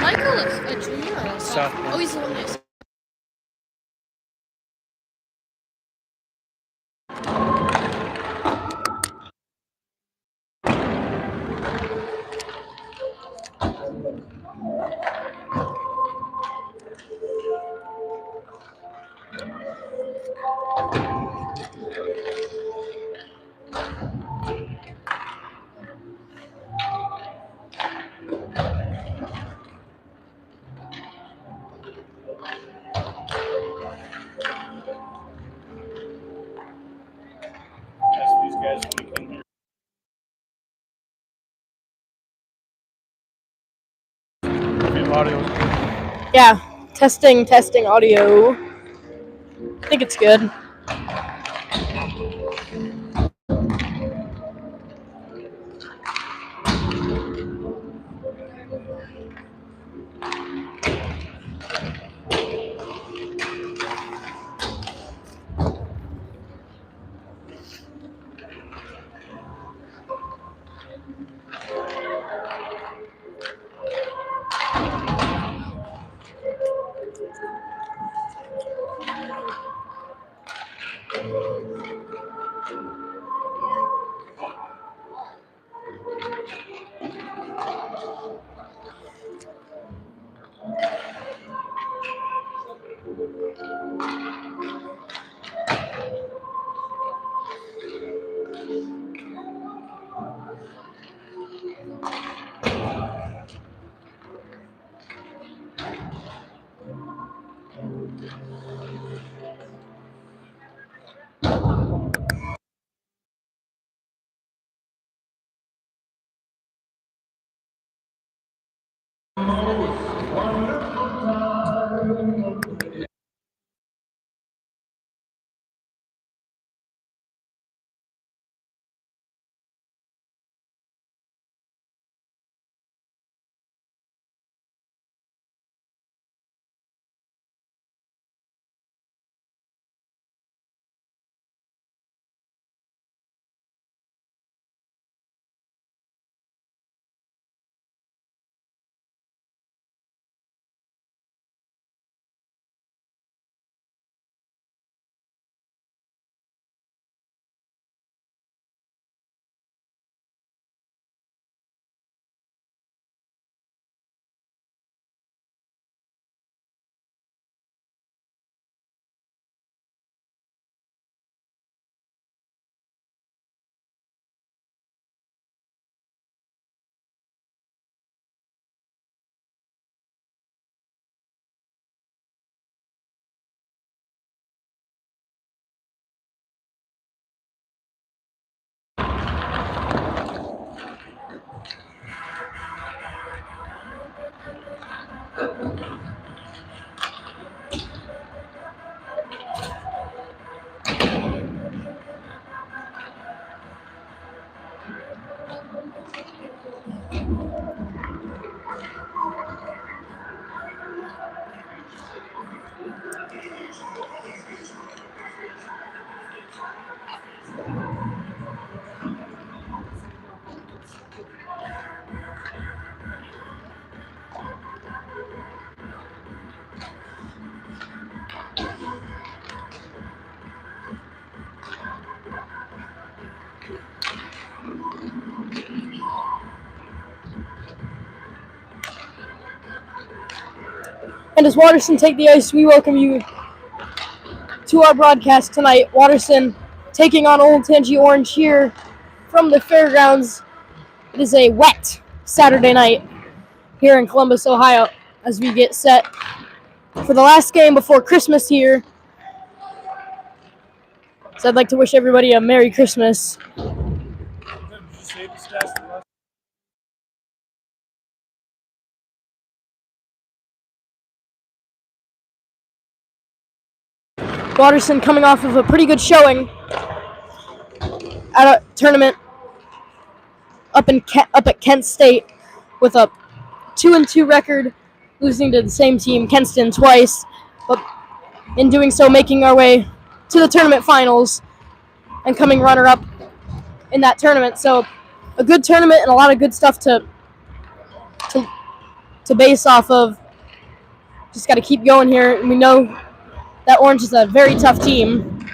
Michael a junior or a sophomore? Oh, he's the one that's... Audio. Yeah, testing audio. I think it's good. And as Watterson take the ice, we welcome you to our broadcast tonight. Watterson taking on Olentangy Orange here from the fairgrounds. It is a wet Saturday night here in Columbus, Ohio, as we get set for the last game before Christmas here. So I'd like to wish everybody a Merry Christmas. Watterson coming off of a pretty good showing at a tournament up at Kent State with a 2-2 record, losing to the same team, Kenston, twice, but in doing so making our way to the tournament finals and coming runner-up in that tournament. So a good tournament and a lot of good stuff to to base off of. Just got to keep going here. We know that Orange is a very tough team.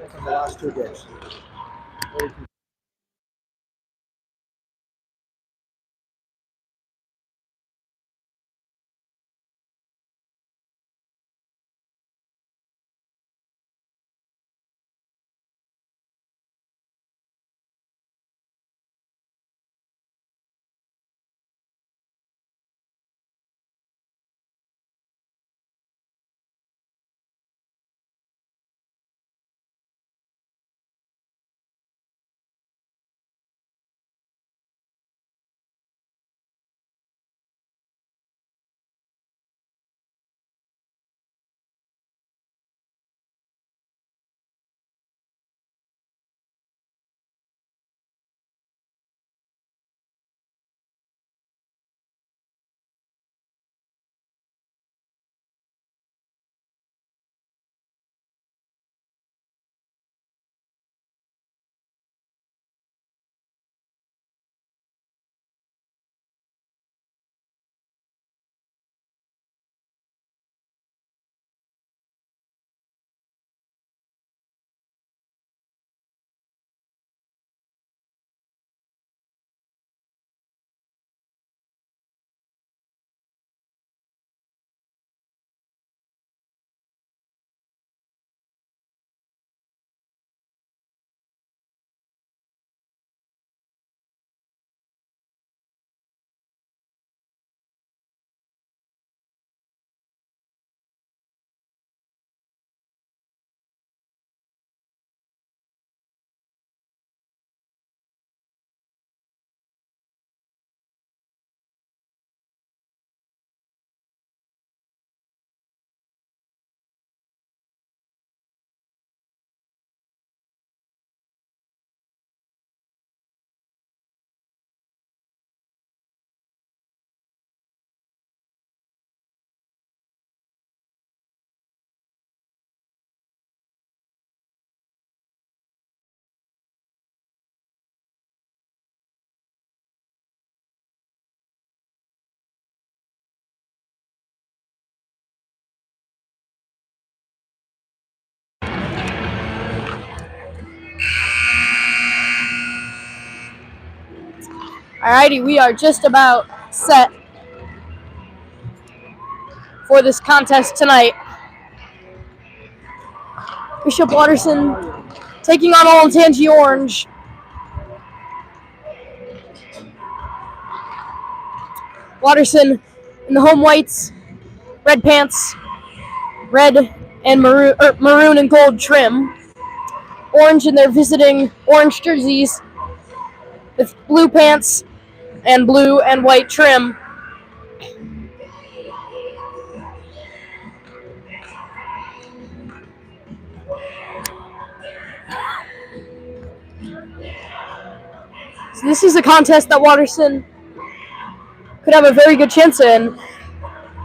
From the last 2 games. Alrighty, we are just about set for this contest tonight. Bishop Watterson taking on Olentangy Orange. Watterson in the home whites, red pants, red and maroon and gold trim. Orange in their visiting orange jerseys with blue pants and blue and white trim. So this is a contest that Watterson could have a very good chance in.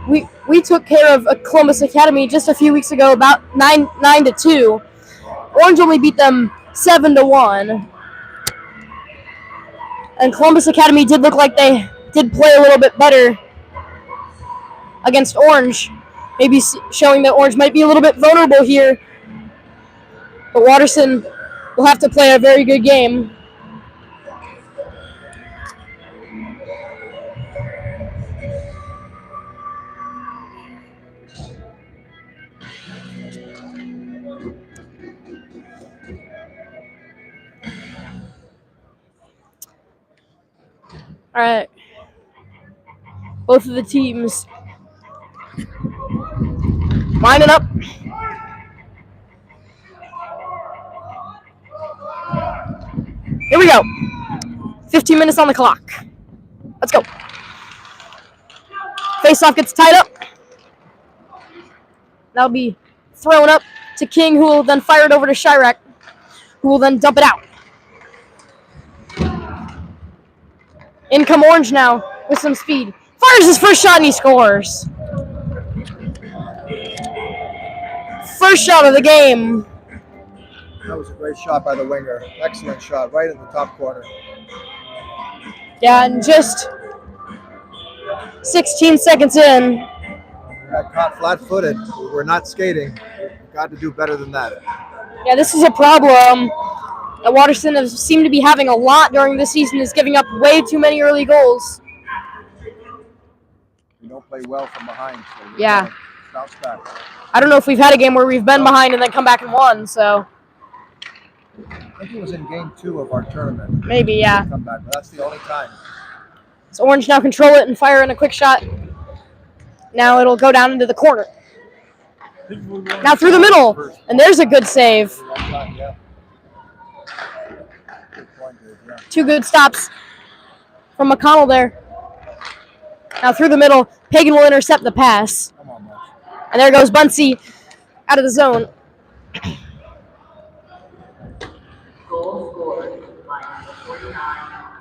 We took care of Columbus Academy just a few weeks ago, about 9-2. Orange only beat them 7-1. And Columbus Academy did look like they did play a little bit better against Orange, maybe showing that Orange might be a little bit vulnerable here. But Watterson will have to play a very good game. All right. Both of the teams lining up. Here we go. 15 minutes on the clock. Let's go. Face-off gets tied up. That'll be thrown up to King, who will then fire it over to Chirac, who will then dump it out. In come Orange now with some speed. Fires his first shot and he scores. First shot of the game. That was a great shot by the winger. Excellent shot, right in the top corner. Yeah, and just 16 seconds in. We got caught flat-footed. We're not skating. We've got to do better than that. Yeah, this is a problem that Watterson has seemed to be having a lot during the season, is giving up way too many early goals. We don't play well from behind, so we Yeah. bounce back. I don't know if we've had a game where we've been behind and then come back and won, so I think it was in game 2 of our tournament. maybe, yeah. Come back, but that's the only time. So Orange now control it and fire in a quick shot. Now it'll go down into the corner. Now through the middle, and there's a good save. Yeah. Good point, dude. Yeah. 2 good stops from McConnell there. Now through the middle, Pagan will intercept the pass. Come on, Max. And there goes Bunsey out of the zone. Goal scored by number 49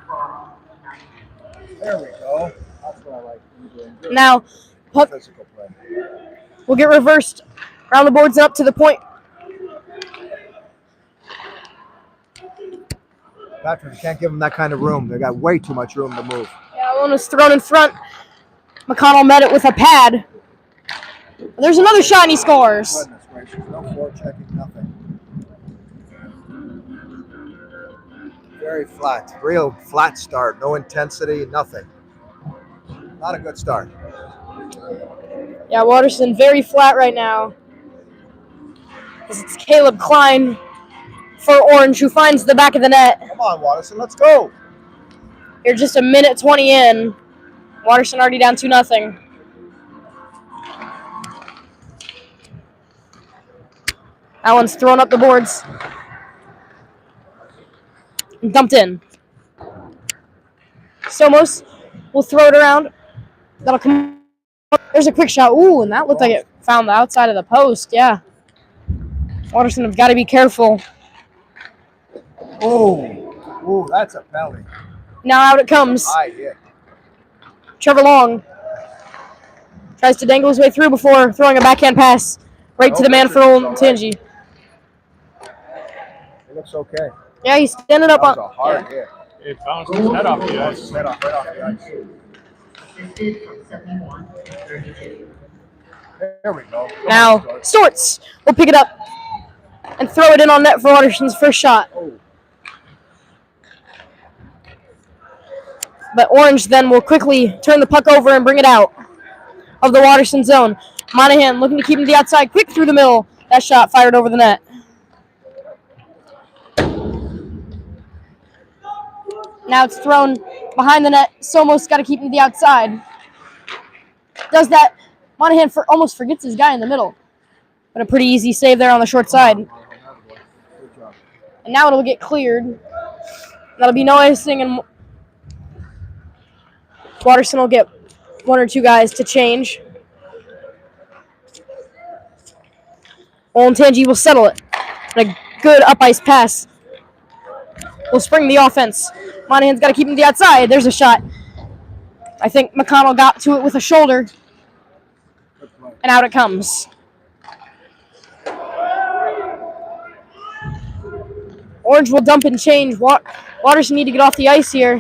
from 90. There we go. That's what I like. You're doing good. Now, puck Physical play. will get reversed around the boards and up to the point. Patrick, you can't give them that kind of room. They got way too much room to move. Yeah, one was thrown in front. McConnell met it with a pad. There's another shot and he scores. Goodness gracious. No forechecking, nothing. Very flat. Real flat start. No intensity, nothing. Not a good start. Yeah, Watterson very flat right now. It's Caleb Klein for Orange who finds the back of the net. Come on, Watterson, let's go. You're just a minute 20 in. Watterson already down 2-0. That one's thrown up the boards. And dumped in. Somos will throw it around. That'll come. There's a quick shot. Ooh, and that looked like it found the outside of the post. Yeah. Watterson have got to be careful. Ooh, that's a penalty. Now out it comes. High hit. Trevor Long tries to dangle his way through before throwing a backhand pass right to the man for Olentangy. It looks okay. Yeah, he's standing up That was on. a hard hit. It bounced his head off the Bounces ice. his head off right off the ice. Assisted from 71 to 32. There we go. Now Storts will pick it up and throw it in on net for Watterson's first shot. But Orange then will quickly turn the puck over and bring it out of the Watterson zone. Monahan looking to keep him to the outside, quick through the middle. That shot fired over the net. Now it's thrown behind the net. Somos got to keep him to the outside. Does that. Monahan almost forgets his guy in the middle. But a pretty easy save there on the short side. Good job. And now it'll get cleared. That'll be no icing, and Watterson will get 1 or 2 guys to change. Olentangy will settle it. And a good up ice pass will spring the offense. Monahan's got to keep him to the outside. There's a shot. I think McConnell got to it with a shoulder. And out it comes. Orange will dump and change. Watterson need to get off the ice here.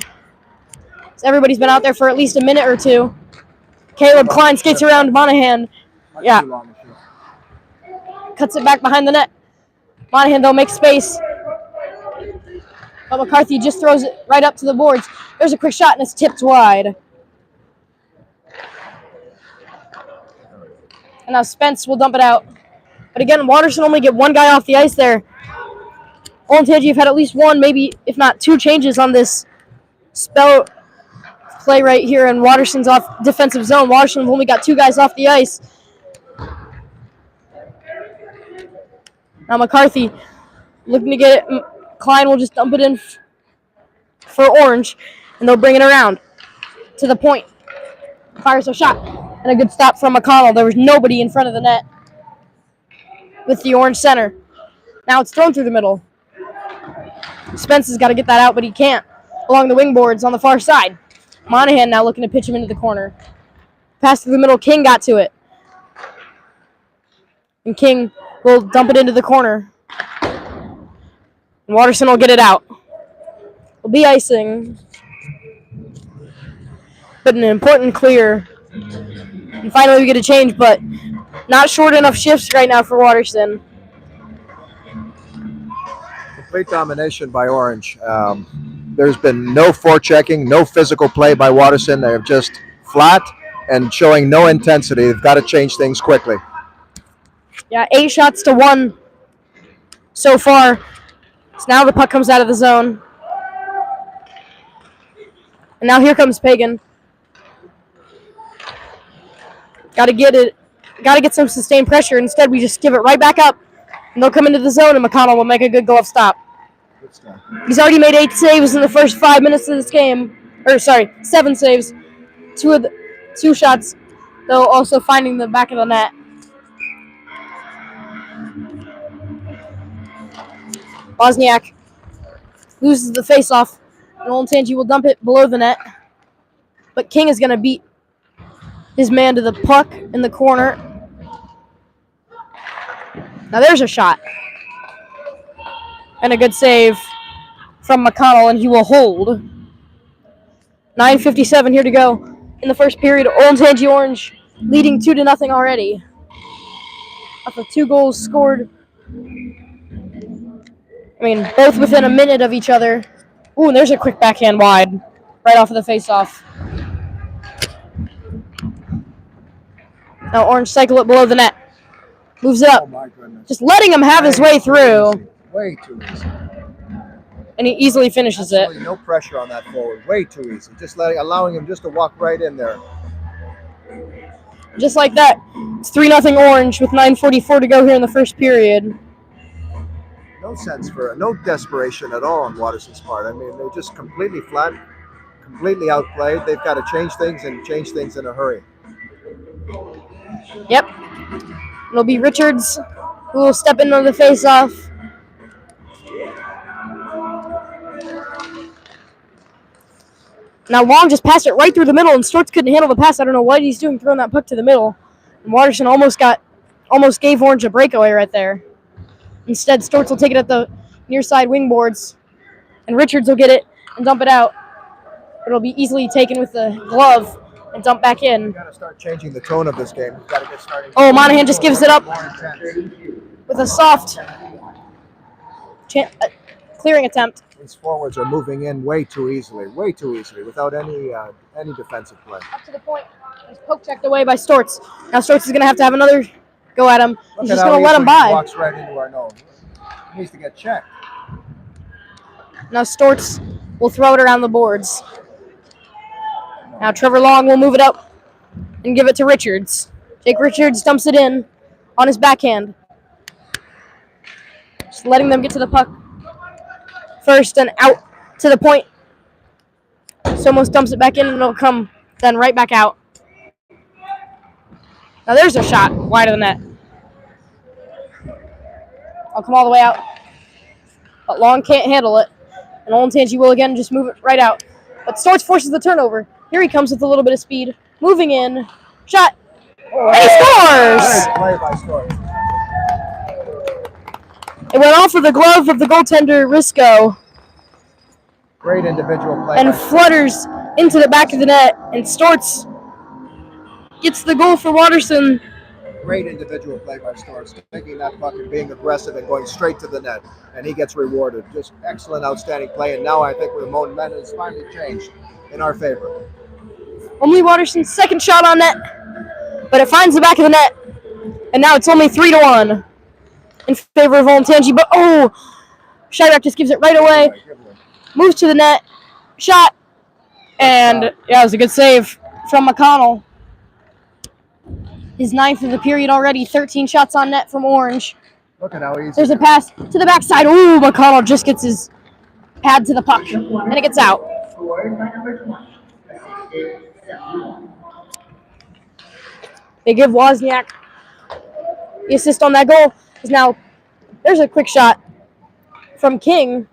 So everybody's been out there for at least a minute or 2. Caleb Klein skates around Monahan. Yeah. Cuts it back behind the net. Monahan, though, makes space. But McCarthy just throws it right up to the boards. There's a quick shot, and it's tipped wide. And now Spence will dump it out. But again, Watterson only get 1 guy off the ice there. Olentangy have had at least 1, maybe if not 2 changes on this spell play right here in Watterson's off defensive zone. Watterson have only got 2 guys off the ice. Now McCarthy looking to get it. Klein will just dump it in for Orange, and they'll bring it around to the point. Fires a shot, and a good stop from McConnell. There was nobody in front of the net with the Orange center. Now it's thrown through the middle. Spence has got to get that out, but he can't. Along the wing boards on the far side. Monahan now looking to pitch him into the corner. Pass through the middle. King got to it. And King will dump it into the corner. And Watterson will get it out. Will be icing. But an important clear And finally we get a change, but not short enough shifts right now for Watterson. Complete domination by Orange. There's been no forechecking, no physical play by Watterson. They're just flat and showing no intensity. They've got to change things quickly. Yeah, 8 shots to 1 so far. So now the puck comes out of the zone. And now here comes Pagan. Got to get it. Got to get some sustained pressure. Instead, we just give it right back up. And they'll come into the zone, and McConnell will make a good glove stop. He's already made 8 saves in the first 5 minutes of this game. 7 saves. 2 shots, though, also finding the back of the net. Wozniak loses the faceoff. And Olentangy will dump it below the net. But King is going to beat his man to the puck in the corner. Now there's a shot. And a good save from McConnell, and he will hold. 9:57 here to go in the first period. Olentangy Orange leading 2-0 already. Off of 2 goals scored. Both within a minute of each other. Ooh, and there's a quick backhand wide. Right off of the face-off. Now Orange cycle it below the net. Moves it up. Oh my goodness. Just letting him have his way through. Way too easy. And he easily finishes it. No pressure on that forward. Way too easy. Just allowing him just to walk right in there. Just like that. It's 3-0 Orange with 9:44 to go here in the first period. No desperation at all on Watterson's part. They're just completely flat, completely outplayed. They've got to change things in a hurry. Yep. It'll be Richards who will step in on the face-off. Now Long just passed it right through the middle, and Storts couldn't handle the pass. I don't know what he's doing throwing that puck to the middle. And Watterson almost gave Orange a breakaway right there. Instead, Storts will take it at the near side wing boards, and Richards will get it and dump it out. It'll be easily taken with the glove and dumped back in. We've got to start changing the tone of this game. We've got to get started. Oh, Monahan just gives it up with a soft clearing attempt. These forwards are moving in way too easily, without any defensive play. Up to the point. He's poke checked away by Storts. Now Storts is going to have another go at him. He's just going to let him by. He walks right into our nose. He needs to get checked. Now Storts will throw it around the boards. Now Trevor Long will move it up and give it to Richards. Jake Richards dumps it in on his backhand. Just letting them get to the puck first and out to the point. Somos dumps it back in, and it'll come then right back out. Now there's a shot wide of the net. I'll come all the way out. But Long can't handle it. And Olentangy will again just move it right out. But Storts forces the turnover. Here he comes with a little bit of speed. Moving in. Shot. And he scores! Great play by Storts. It went off of the glove of the goaltender, Risco. Great individual play. And flutters into the back of the net. And Storts gets the goal for Watterson. Great individual play by Storts, taking that puck and being aggressive and going straight to the net, and he gets rewarded. Just excellent, outstanding play, and now I think the momentum has finally changed in our favor. Only Watterson's second shot on net, but it finds the back of the net, and now it's only 3-1 in favor of Olentangy. But Shyrak just gives it right away, moves to the net, shot, and it was a good save from McConnell. His 9th of the period already, 13 shots on net from Orange. Look at how easy. There's a pass to the backside. Ooh, McConnell just gets his pad to the puck, and it gets out. Scored by number 20, assisted 71. They give Wozniak the assist on that goal. Now, there's a quick shot from King,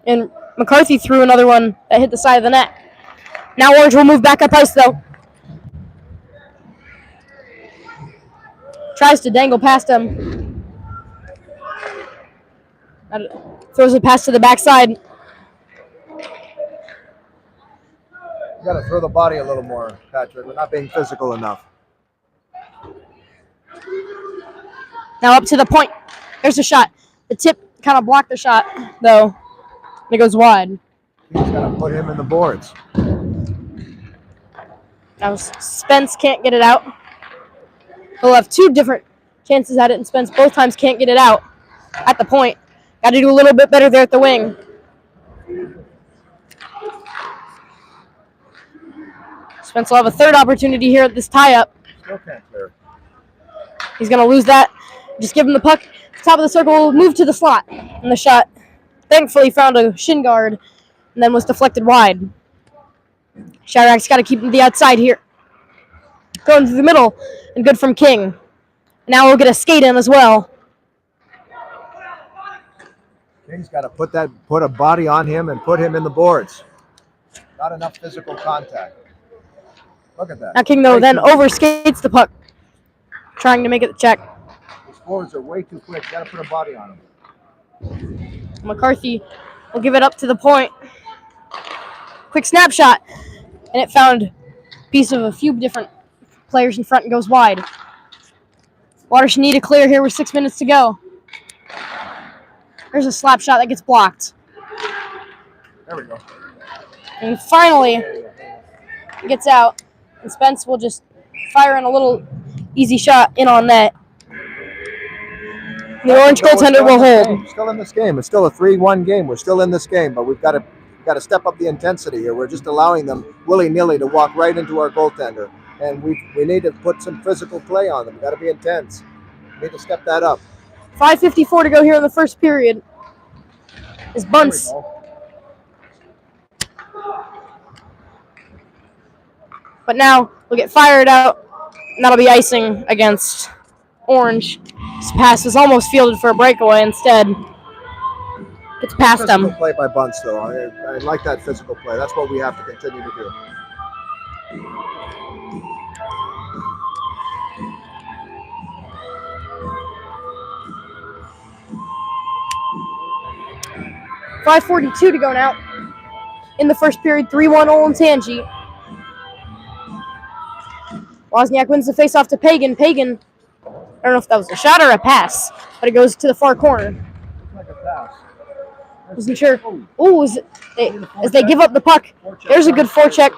and McCarthy threw another one that hit the side of the net. Now Orange will move back up ice, though. Tries to dangle past him. Throws a pass to the backside. You got to throw the body a little more, Patrick. We're not being physical enough. Now up to the point. There's a shot. The tip kind of blocked the shot, though. And it goes wide. He's got to put him in the boards. Now Spence can't get it out. He'll have two different chances at it, and Spence both times can't get it out at the point. Got to do a little bit better there at the wing. Spence will have a third opportunity here at this tie-up. Still can't clear. He's going to lose that. Just give him the puck. Top of the circle, move to the slot. And the shot, thankfully, found a shin guard and then was deflected wide. Shadrack's got to keep the outside here. Going through the middle, and good from King. Now we'll get a skate in as well. King's got to put a body on him and put him in the boards. Not enough physical contact. Look at that. Now King, though, then overskates the puck, trying to make it the check. His forwards are way too quick. Got to put a body on him. McCarthy will give it up to the point. Quick snapshot, and it found a piece of a few different players in front and goes wide. Watterson need a clear here with 6 minutes to go. There's a slap shot that gets blocked. There we go. And finally, it gets out. And Spence will just fire in a little easy shot in on net. The orange goaltender will hold. Still in this game. It's still a 3-1 game. We're still in this game, but we've got to step up the intensity here. We're just allowing them willy-nilly to walk right into our goaltender. And we need to put some physical play on them. We've got to be intense. We need to step that up. 5:54 to go here in the first period. Is Bunce. But now we'll get fired out, and that'll be icing against Orange. This pass was almost fielded for a breakaway. Instead, it's past Physical him. play by Bunce, though. I like that physical play. That's what we have to continue to do. .542 to go now. In the first period, 3-1 Olentangy. Wozniak wins the faceoff to Pagan. Pagan, I don't know if that was a shot or a pass, but it goes to the far corner. Like a pass. Wasn't sure. Ooh, as they give up the puck, there's a good forecheck.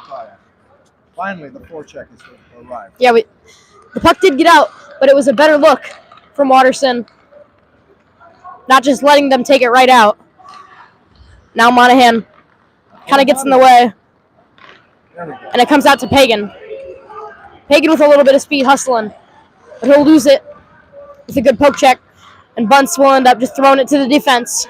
Finally, the forecheck has arrived. Yeah, the puck did get out, but it was a better look from Watterson. Not just letting them take it right out. Now Monahan kind of gets in the way, and it comes out to Pagan. Pagan with a little bit of speed hustling, but he'll lose it with a good poke check, and Bunce will end up just throwing it to the defense.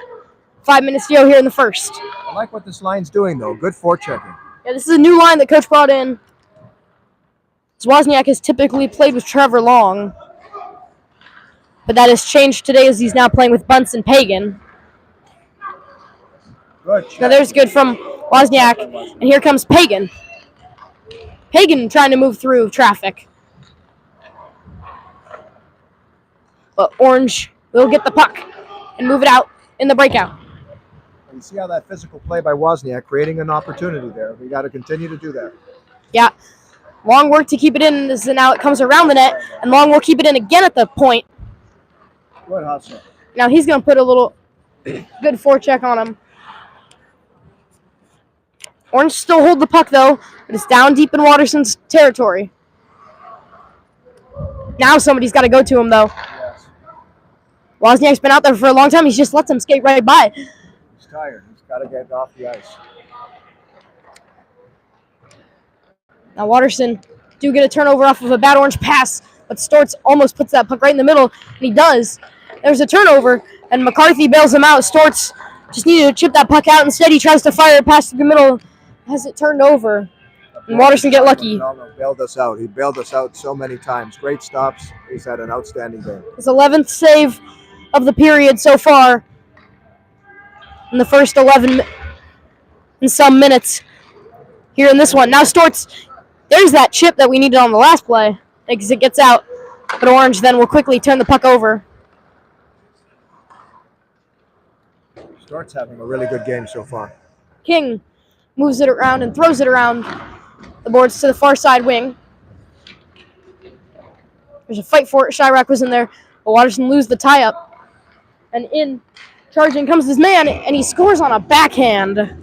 5 minutes to go here in the first. I like what this line's doing, though. Good forechecking. Yeah, this is a new line that Coach brought in. Wozniak has typically played with Trevor Long, but that has changed today as he's now playing with Bunce and Pagan. Good check. Now there's good from Wozniak, and here comes Pagan. Pagan trying to move through traffic. But Orange will get the puck and move it out in the breakout. You see how that physical play by Wozniak creating an opportunity there. We got to continue to do that. Yeah. Long work to keep it in, and now it comes around the net, and Long will keep it in again at the point. Good hustle. Now he's going to put a little good forecheck on him. Orange still hold the puck, though, but it's down deep in Watterson's territory. Now somebody's got to go to him, though. Yes. Wozniak's been out there for a long time. He just lets him skate right by. He's tired. He's got to get off the ice. Now Watterson do get a turnover off of a bad Orange pass, but Storts almost puts that puck right in the middle, and he does. There's a turnover, and McCarthy bails him out. Storts just needed to chip that puck out. Instead, he tries to fire it past the middle. Has it turned over? And Watterson get lucky. No, bailed us out. He bailed us out so many times. Great stops. He's had an outstanding game. His 11th save of the period so far in the first 11 and some minutes here in this one. Now Storts, there's that chip that we needed on the last play because it gets out. But Orange then will quickly turn the puck over. Storts having a really good game so far. King moves it around and throws it around. the boards to the far side wing. There's a fight for it. Chirac was in there, but Watterson lose the tie-up. And in charging comes his man, and he scores on a backhand.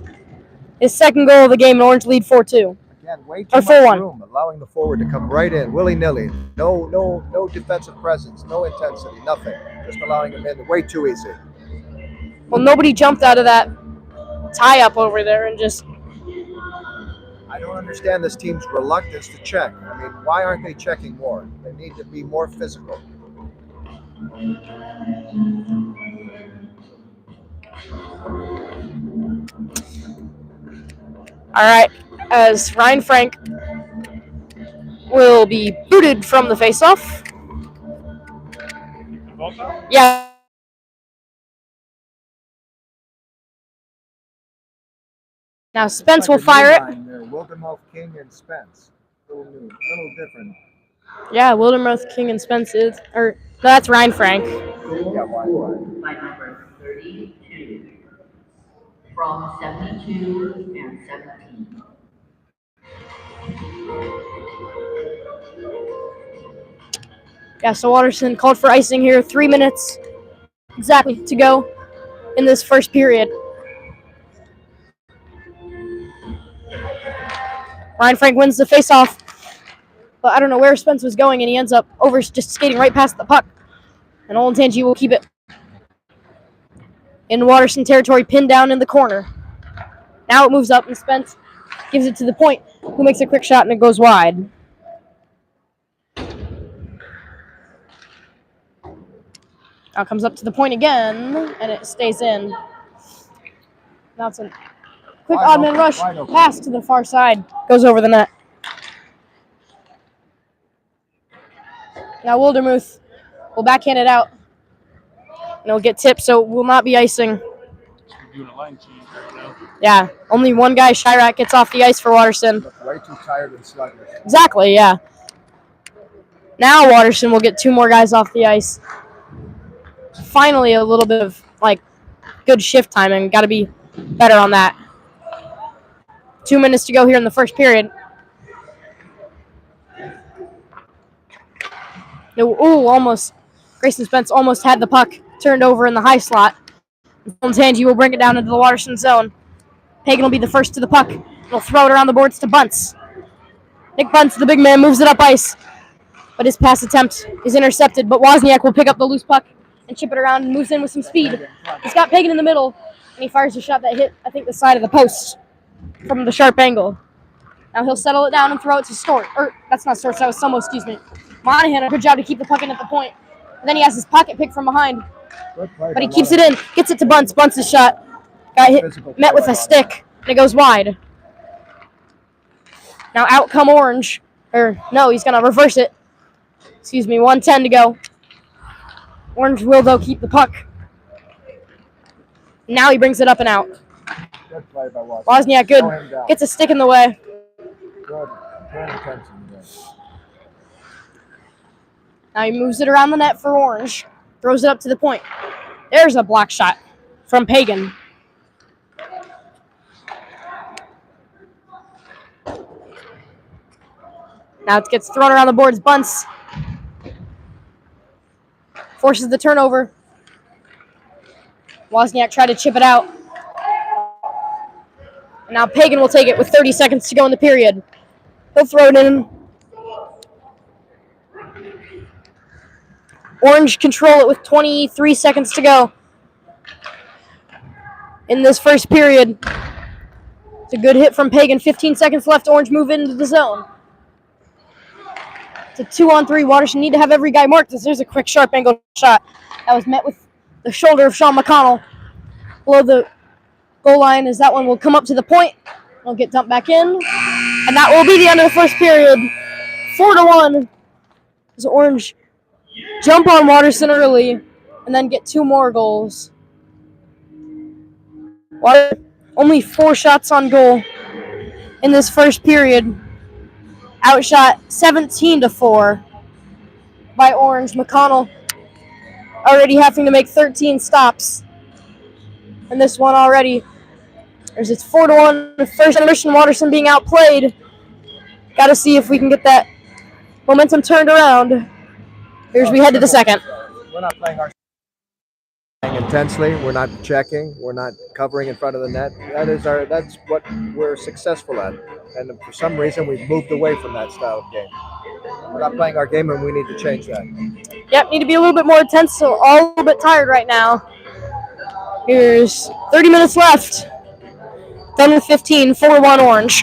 His second goal of the game, and Orange lead 4-2. Again, way too much room, allowing the forward to come right in, willy-nilly. No defensive presence, no intensity, nothing. Just allowing him in way too easy. Well, nobody jumped out of that tie-up over there and just... I don't understand this team's reluctance to check. I mean, why aren't they checking more? They need to be more physical. All right, as Ryan Frank will be booted from the faceoff. Yeah. Now Spence will fire it. Wildermouth, King, and Spence. Little different. Yeah, Wildermouth, King, and Spence is, or no, that's Ryan Frank. Yeah, why? By number 32, from 72 and 17. Yeah, so Watterson called for icing here. 3 minutes exactly to go in this first period. Ryan Frank wins the faceoff, but I don't know where Spence was going, and he ends up just skating right past the puck. And Olentangy will keep it in Watterson territory, pinned down in the corner. Now it moves up, and Spence gives it to the point, who makes a quick shot, and it goes wide. Now it comes up to the point again, and it stays in. Now it's a quick odd man rush pass to the far side. Goes over the net. Now Wildermuth will backhand it out. And it'll get tipped, so it will not be icing. Doing a line change right now. Yeah, only one guy, Chirac, gets off the ice for Watterson. Way too tired and sluggish. Exactly, yeah. Now Watterson will get 2 more guys off the ice. Finally, a little bit of, good shift timing. Got to be better on that. 2 minutes to go here in the first period. Almost. Grayson Spence almost had the puck turned over in the high slot. Olentangy will bring it down into the Watterson zone. Pagan will be the first to the puck. He'll throw it around the boards to Bunce. Nick Bunce, the big man, moves it up ice. But his pass attempt is intercepted. But Wozniak will pick up the loose puck and chip it around and moves in with some speed. He's got Pagan in the middle, and he fires a shot that hit, I think, the side of the post from the sharp angle. Now he'll settle it down and throw it to Storts. Or, that's not Storts, that was Somos, excuse me. Monahan, a good job to keep the puck in at the point. And then he has his pocket pick from behind. But he keeps it in, gets it to Bunce. Bunce's shot got hit, met with a stick, and it goes wide. Now out come Orange. Or, no, he's going to reverse it. Excuse me, 1:10 to go. Orange will, though, keep the puck. Now he brings it up and out. Good play by Wozniak, good. Gets a stick in the way. Good attention. Now he moves it around the net for Orange. Throws it up to the point. There's a block shot from Pagan. Now it gets thrown around the boards. Bunce forces the turnover. Wozniak tried to chip it out. And now Pagan will take it with 30 seconds to go in the period. He'll throw it in. Orange control it with 23 seconds to go in this first period. It's a good hit from Pagan. 15 seconds left. Orange move into the zone. It's a 2-on-3. Watterson need to have every guy marked. There's a quick sharp angle shot that was met with the shoulder of Sean McConnell below the goal line, as that one will come up to the point. It'll get dumped back in. And that will be the end of the first period. 4-1. As Orange jump on Watterson early and then get 2 more goals. Only 4 shots on goal in this first period. Outshot 17-4 by Orange. McConnell already having to make 13 stops in this one already. It's 4-1. The first intermission, Watterson being outplayed Got to see if we can get that momentum turned around. Here's we head to the second. We're not playing our intensely. We're not checking. We're not covering in front of the net. That's what we're successful at. And for some reason, we've moved away from that style of game. We're not playing our game, and we need to change that. Yep, need to be a little bit more intense. So all a little bit tired right now. Here's 30 minutes left. Done with 15. 4-1 Orange.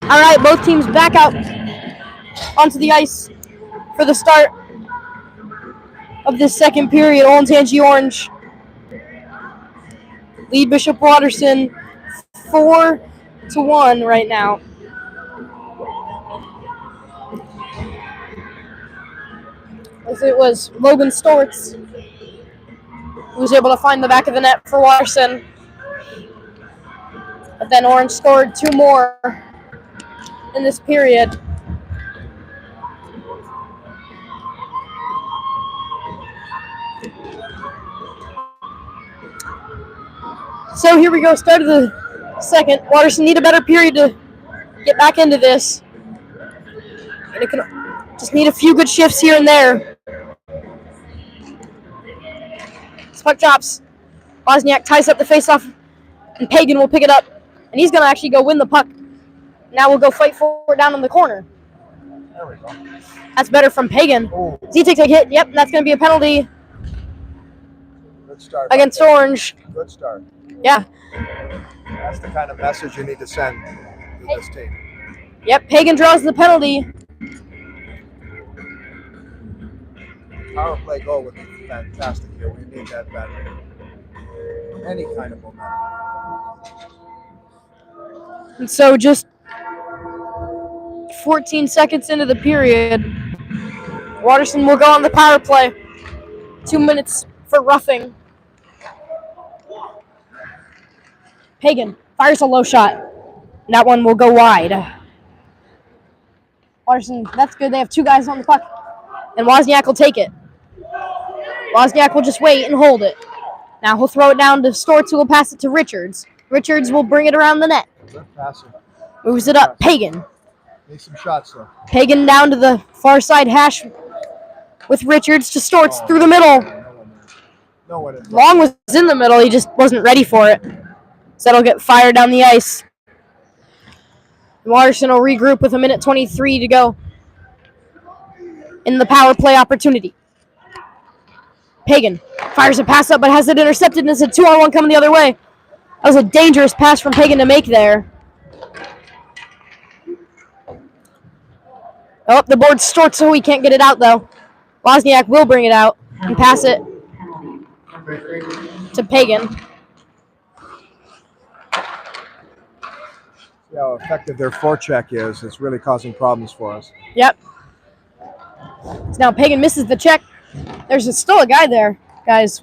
All right, both teams back out onto the ice for the start of this second period. Olentangy Orange lead Bishop Watterson 4-1 right now. As it was Logan Storts who was able to find the back of the net for Watterson. But then Orange scored 2 more in this period. So here we go, start of the second. Watterson need a better period to get back into this. And it can just need a few good shifts here and there. This puck drops. Wozniak ties up the faceoff, and Pagan will pick it up. And he's going to actually go win the puck. Now we'll go fight for it down in the corner. There we go. That's better from Pagan. Oh, Z takes a hit. Yep, that's going to be a penalty good start. against Orange. Good start. Yeah. That's the kind of message you need to send to this team. Yep, Pagan draws the penalty. Power play goal would be fantastic here. We need that badly. Any kind of momentum. And so just 14 seconds into the period, Watterson will go on the power play. 2 minutes for roughing. Pagan fires a low shot. And that one will go wide. Watterson, that's good. They have 2 guys on the puck. And Wozniak will take it. Wozniak will just wait and hold it. Now he'll throw it down to Storts, who will pass it to Richards. Richards will bring it around the net. Good passing. Moves it up. Pagan. Need some shots though. Pagan down to the far side hash with Richards to Storts through the middle. No one is. Long was in the middle. He just wasn't ready for it. So that'll get fired down the ice. Watterson will regroup with 1:23 to go in the power play opportunity. Pagan fires a pass up but has it intercepted, and it's a 2-on-1 coming the other way. That was a dangerous pass from Pagan to make there. Oh, the board Storts, so he can't get it out though. Wozniak will bring it out and pass it to Pagan. See how effective their forecheck is. It's really causing problems for us. Yep. So now Pagan misses the check. There's still a guy there, guys.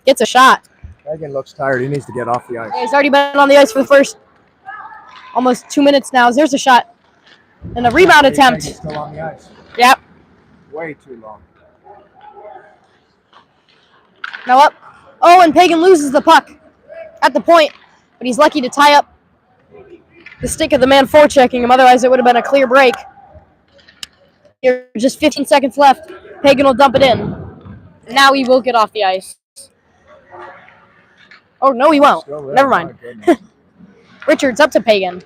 Gets a shot. Pagan looks tired. He needs to get off the ice. Yeah, he's already been on the ice for the first almost 2 minutes now. There's a shot. And a rebound attempt. Pagan's still on the ice. Yep. Way too long. Now up. Oh, and Pagan loses the puck at the point. But he's lucky to tie up the stick of the man forechecking him. Otherwise, it would have been a clear break. Here, just 15 seconds left. Pagan will dump it in. Now he will get off the ice. Oh, no, he won't. Never mind. Richards up to Pagan.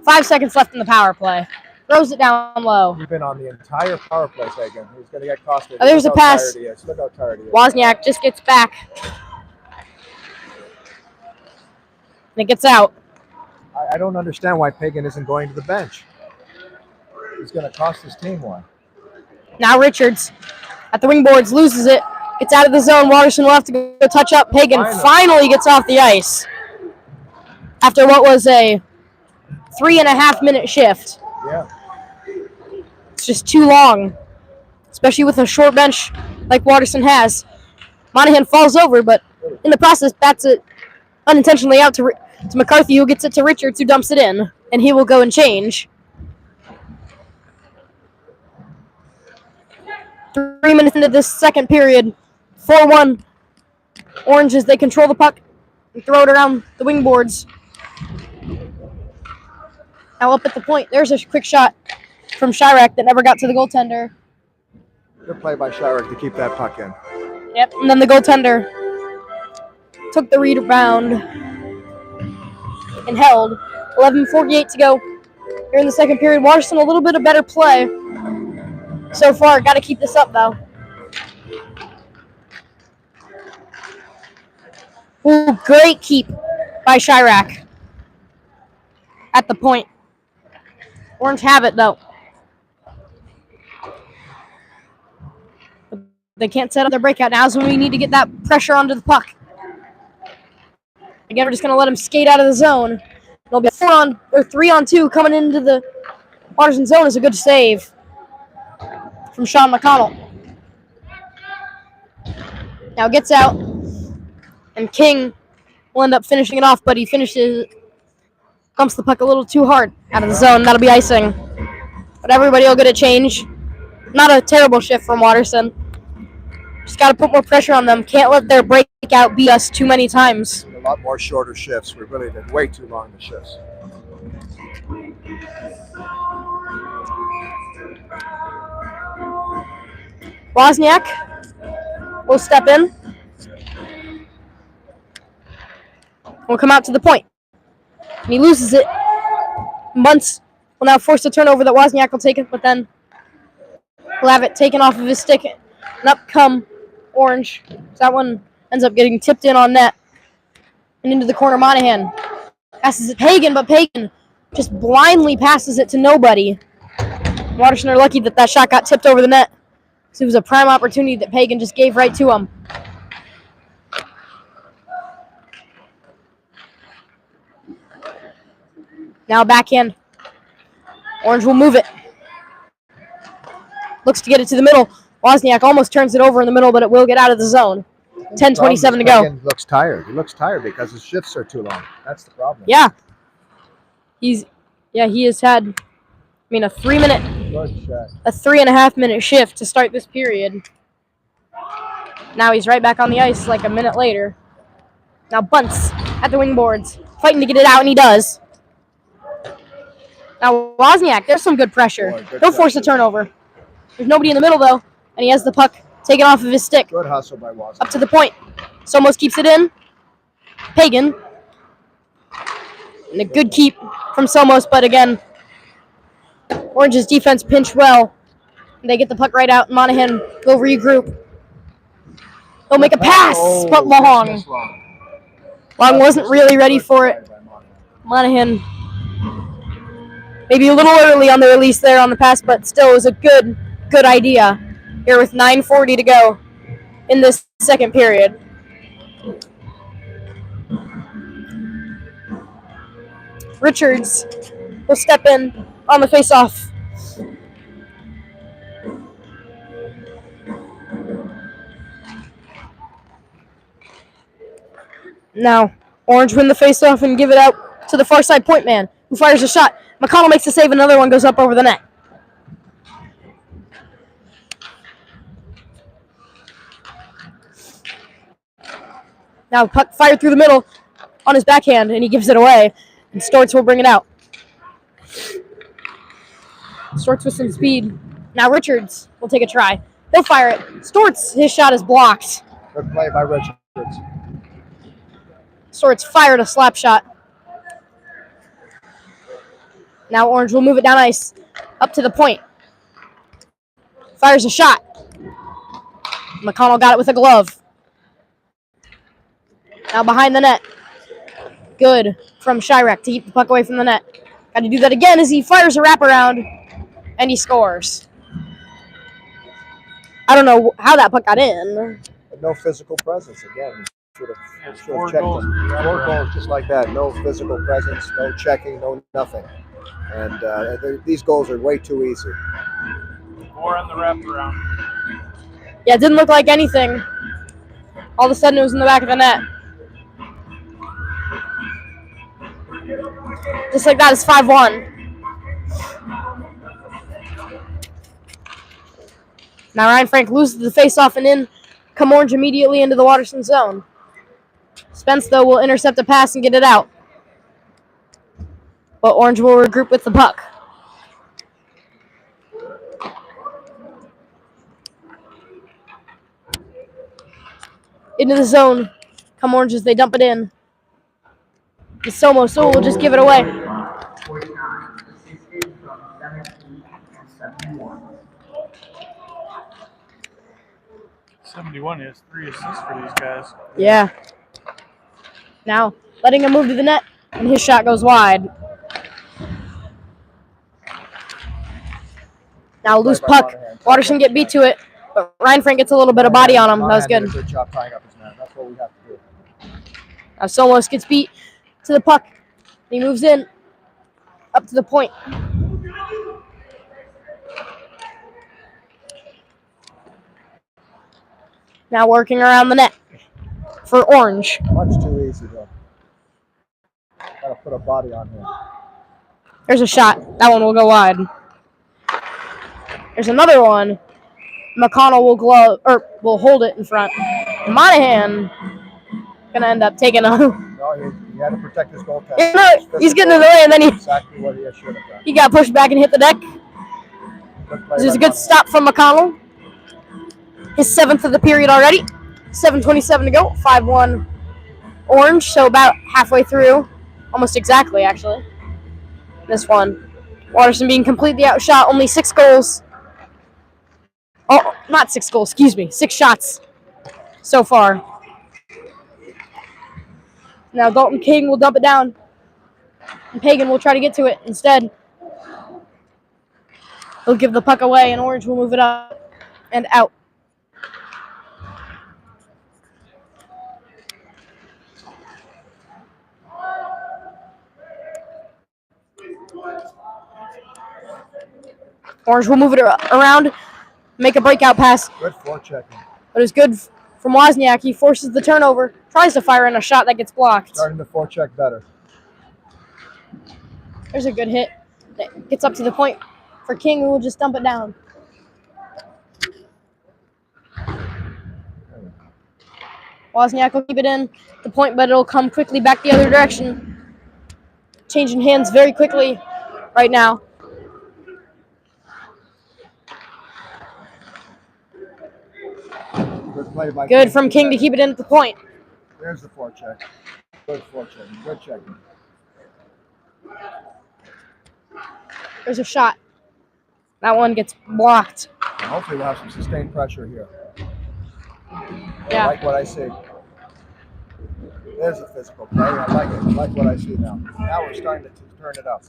5 seconds left in the power play. Throws it down low. He's been on the entire power play, Pagan. He's going to get costed. Oh, there's a pass. Look how tired he is. Wozniak just gets back. And it gets out. I don't understand why Pagan isn't going to the bench. He's going to cost his team one. Now Richards at the wing boards loses it. Gets out of the zone. Watterson will have to go touch up. Pagan finally gets off the ice after what was a 3.5 minute shift. Yeah. It's just too long, especially with a short bench like Watterson has. Monahan falls over, but in the process, bats it unintentionally out to McCarthy, who gets it to Richards, who dumps it in, and he will go and change. 3 minutes into this second period, 4-1. Orange as they control the puck and throw it around the wing boards. Now up at the point, there's a quick shot from Chirac that never got to the goaltender. Good play by Chirac to keep that puck in. Yep, and then the goaltender took the rebound and held. 11:48 to go here in the second period. Watterson a little bit of better play so far. Got to keep this up though. Ooh, great keep by Chirac. at the point. Orange have it, though. They can't set up their breakout. Now's when we need to get that pressure onto the puck. Again, we're just going to let him skate out of the zone. There'll be a 3-on-2 coming into the Watterson zone. Is a good save from Sean McConnell. Now gets out, and King will end up finishing it off, but he bumps the puck a little too hard out of the zone. That'll be icing. But everybody will get a change. Not a terrible shift from Watterson. Just got to put more pressure on them. Can't let their breakout beat us too many times. A lot more shorter shifts. We really did way too long the shifts. Wozniak will step in. Will come out to the point. And he loses it. Muntz will now force a turnover that Wozniak will take it, but then he'll have it taken off of his stick. And up come Orange. So that one ends up getting tipped in on net. And into the corner, Monahan. Passes it Pagan, but Pagan just blindly passes it to nobody. Watterson are lucky that shot got tipped over the net. So it was a prime opportunity that Pagan just gave right to him. Now backhand. Orange will move it. Looks to get it to the middle. Wozniak almost turns it over in the middle, but it will get out of the zone. 10:27 to go. He looks tired. He looks tired because his shifts are too long. That's the problem. Yeah. He has had, a 3.5 minute shift to start this period. Now he's right back on the ice like a minute later. Now bunts at the wing boards, fighting to get it out, and he does. Now Wozniak, there's some good pressure. He'll force a turnover. There's nobody in the middle, though, and he has the puck taken off of his stick. Good hustle by Wozniak. Up to the point. Somos keeps it in. Pagan. And a good keep from Somos, but again, Orange's defense pinched well. They get the puck right out. Monahan will regroup. He'll make a pass, but Long wasn't really ready for it. Monahan maybe a little early on the release there on the pass, but still it was a good idea here with 9:40 to go in this second period. Richards will step in on the faceoff. Now, Orange win the faceoff and give it out to the far side point man, who fires a shot. McConnell makes the save, another one goes up over the net. Now, puck fired through the middle on his backhand, and he gives it away. And Storts will bring it out. Storts with some speed. Now Richards will take a try. He'll fire it. Storts, his shot is blocked. Good play by Richards. Storts fired a slap shot. Now Orange will move it down ice. Up to the point. Fires a shot. McConnell got it with a glove. Now behind the net. Good from Chirek to keep the puck away from the net. Got to do that again as he fires a wraparound, and he scores. I don't know how that puck got in. No physical presence again. Should have Four checked goals. him. 4 goals just like that. No physical presence, no checking, no nothing. And these goals are way too easy. 4 on the wraparound. Yeah, it didn't look like anything. All of a sudden, it was in the back of the net. Just like that, it's 5-1. Now Ryan Frank loses the faceoff and in. Come Orange immediately into the Watterson zone. Spence, though, will intercept a pass and get it out. But Orange will regroup with the puck. Into the zone. Come Orange as they dump it in. The Somos will just give it away. For time, assisted from 17 and 71. 71 has 3 assists for these guys. Yeah. Now, letting him move to the net, and his shot goes wide. Now loose puck. Watterson get beat to it, but Ryan Frank gets a little bit of body on him. That was good. Good job tying up his man. That's what we have to do. Now Somos gets beat to the puck. He moves in up to the point. Now working around the net for Orange. Much too easy though. Gotta put a body on him. There's a shot. That one will go wide. There's another one. McConnell will hold it in front. Monahan gonna end up taking a. No, he had to protect his goaltender. Yeah, no, he's getting in the way, and then exactly what he should have done. he got pushed back and hit the deck. This is a good stop from McConnell. His 7th of the period already. 7:27 to go. 5-1 Orange. So about halfway through, almost exactly actually. This one, Watterson being completely outshot. Only 6 goals. Oh, not 6 goals. Excuse me. 6 shots so far. Now Dalton King will dump it down, and Pagan will try to get to it instead. He'll give the puck away, and Orange will move it up and out. Orange will move it around, make a breakout pass. Good forechecking. But it's good from Wozniak. He forces the turnover, tries to fire in a shot that gets blocked. Starting to forecheck better. There's a good hit that gets up to the point for King, who will just dump it down. Wozniak will keep it in the point, but it'll come quickly back the other direction. Changing hands very quickly right now. Good play by Good from King to keep it in at the point. There's the forecheck. Good forechecking. Good checking. There's a shot. That one gets blocked. And hopefully we'll have some sustained pressure here. Yeah. I like what I see. There's a physical play. I like it. I like what I see now. Now we're starting to turn it up.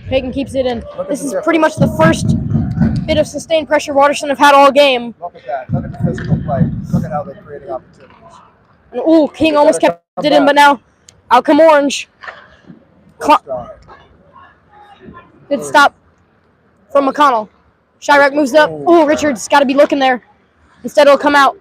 Pagan keeps it in. This is pretty much the first bit of sustained pressure Watterson have had all game. Look at that. Look at the physical play. Look at how they're creating opportunities. And ooh, King almost kept it in, but now out come Orange. Good stop from McConnell. Chirac moves up. Ooh, Richards got to be looking there. Instead, it'll come out.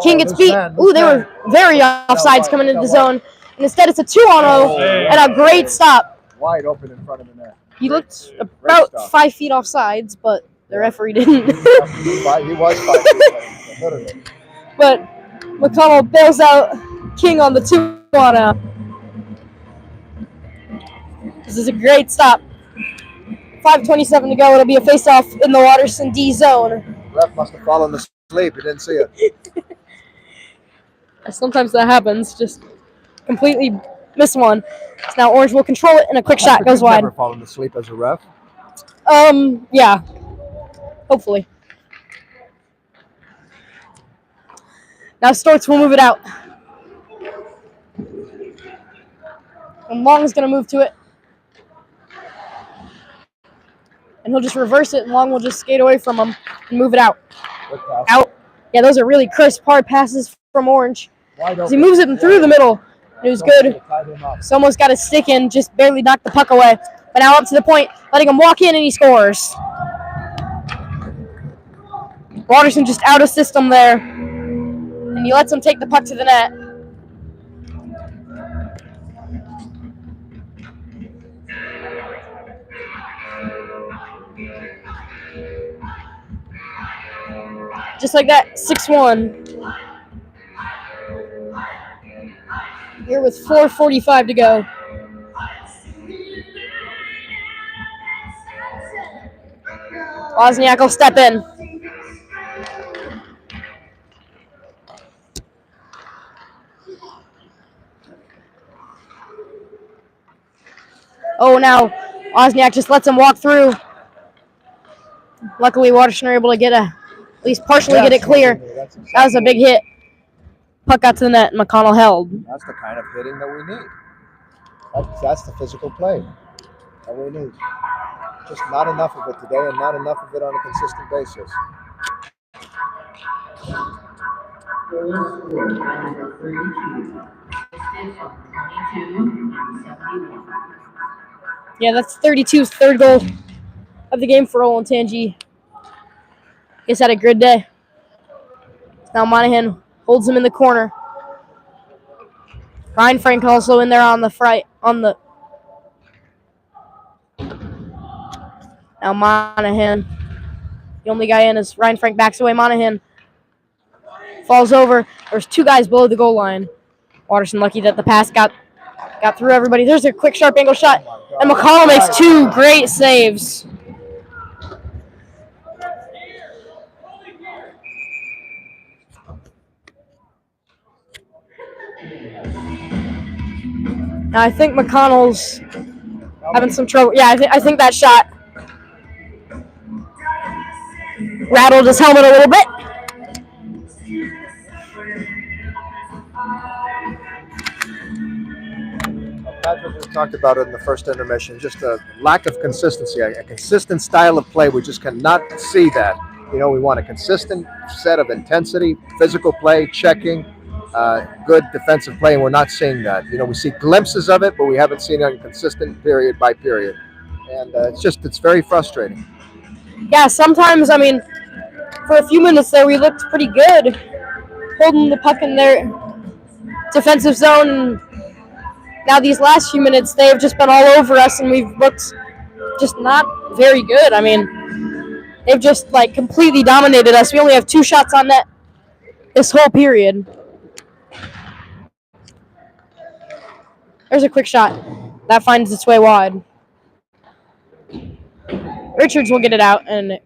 King gets beat. Ooh, they were very offsides coming into the zone. And instead, it's a 2-on-0 and a great stop. Wide open in front of the net. He looked about 5 feet offsides, but the referee didn't. He was 5 feet, literally. But McConnell bails out King on the 2-on-0. This is a great stop. 5:27 to go. It'll be a face-off in the Watterson D zone. Ref must have fallen asleep. He didn't see it. Sometimes that happens. Just completely miss one. So now Orange will control it, and a quick shot goes wide. Never fallen asleep as a ref. Yeah. Hopefully. Now Storts will move it out. And Long is going to move to it. And he'll just reverse it, and Long will just skate away from him and move it out. Out. Yeah, those are really crisp, hard passes from Orange. He moves it through the middle. It was good. Somos got his stick in, just barely knocked the puck away. But now up to the point, letting him walk in, and he scores. Watterson just out of system there. And he lets him take the puck to the net. Just like that, 6-1. Here with 4:45 to go. Wozniak will step in. Oh, now Wozniak just lets him walk through. Luckily, Watterson are able to get at least partially get it clear. That was a big hit. Puck got to the net, and McConnell held. That's the kind of hitting that we need. That's the physical play that we need. Just not enough of it today, and not enough of it on a consistent basis. Girls scored by number 32, assisted from 22 and 71. Yeah, that's 32's third goal of the game for Olentangy. He's had a good day. Now Monahan holds him in the corner. Ryan Frank also in there on the fright on the. Now Monahan, the only guy in is Ryan Frank backs away. Monahan falls over. There's two guys below the goal line. Watterson lucky that the pass got through everybody. There's a quick sharp angle shot, and McConnell makes two great saves. Now I think McConnell's having some trouble. Yeah, I think that shot rattled his helmet a little bit. Patrick has talked about it in the first intermission, just a lack of consistency, a consistent style of play. We just cannot see that. We want a consistent set of intensity, physical play, checking, good defensive play, and we're not seeing that. We see glimpses of it, but we haven't seen it consistent period by period. And it's very frustrating. Yeah, sometimes, for a few minutes there, we looked pretty good, holding the puck in their defensive zone. And now these last few minutes, they've just been all over us, and we've looked just not very good. They've just, completely dominated us. We only have 2 shots on net this whole period. There's a quick shot. That finds its way wide. Richards will get it out, and it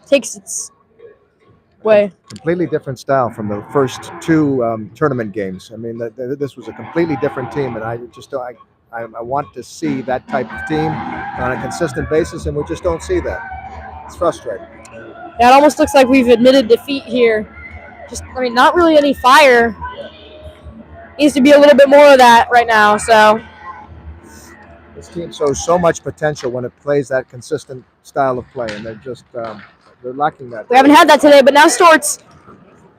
takes its way. Completely different style from the first 2 tournament games. This was a completely different team, and I want to see that type of team on a consistent basis, and we just don't see that. It's frustrating. Yeah, it almost looks like we've admitted defeat here. Not really any fire. Needs to be a little bit more of that right now. So this team shows so much potential when it plays that consistent style of play, and they're lacking that. We haven't had that today, but now Storts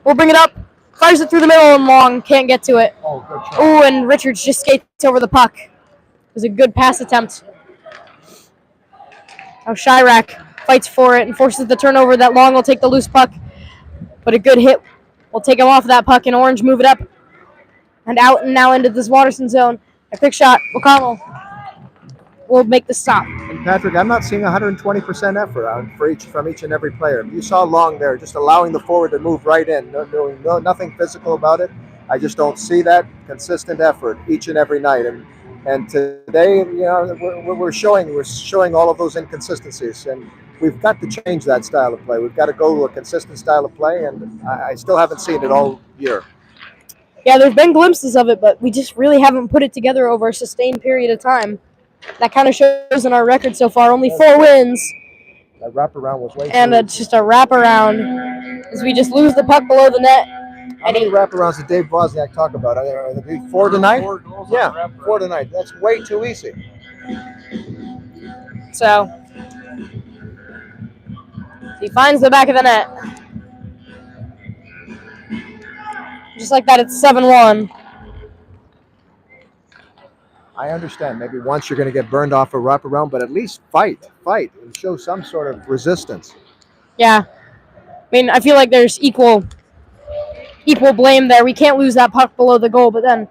will bring it up, fires it through the middle and long, can't get to it. Oh, good shot. Oh, and Richards just skates over the puck. It was a good pass attempt. Now Chirac fights for it and forces the turnover. That long will take the loose puck, but a good hit will take him off that puck, and Orange move it up and out and now into this Watterson zone. A quick shot. McConnell will make the stop. And Patrick, I'm not seeing 120% effort from each and every player. You saw Long there, just allowing the forward to move right in, doing nothing physical about it. I just don't see that consistent effort each and every night. And today, we're showing all of those inconsistencies, and we've got to change that style of play. We've got to go to a consistent style of play, and I still haven't seen it all year. Yeah, there's been glimpses of it, but we just really haven't put it together over a sustained period of time. That kind of shows in our record so far. Only 4 wins. That wraparound was way and it's just a wraparound as we just lose the puck below the net. How many wraparounds did Dave Wozniak talk about? Are there 4 tonight? 4 goals. Yeah, 4 tonight. That's way too easy. So he finds the back of the net. Just like that, it's 7-1. I understand. Maybe once you're going to get burned off a wraparound, but at least fight, and show some sort of resistance. Yeah. I feel like there's equal blame there. We can't lose that puck below the goal, but then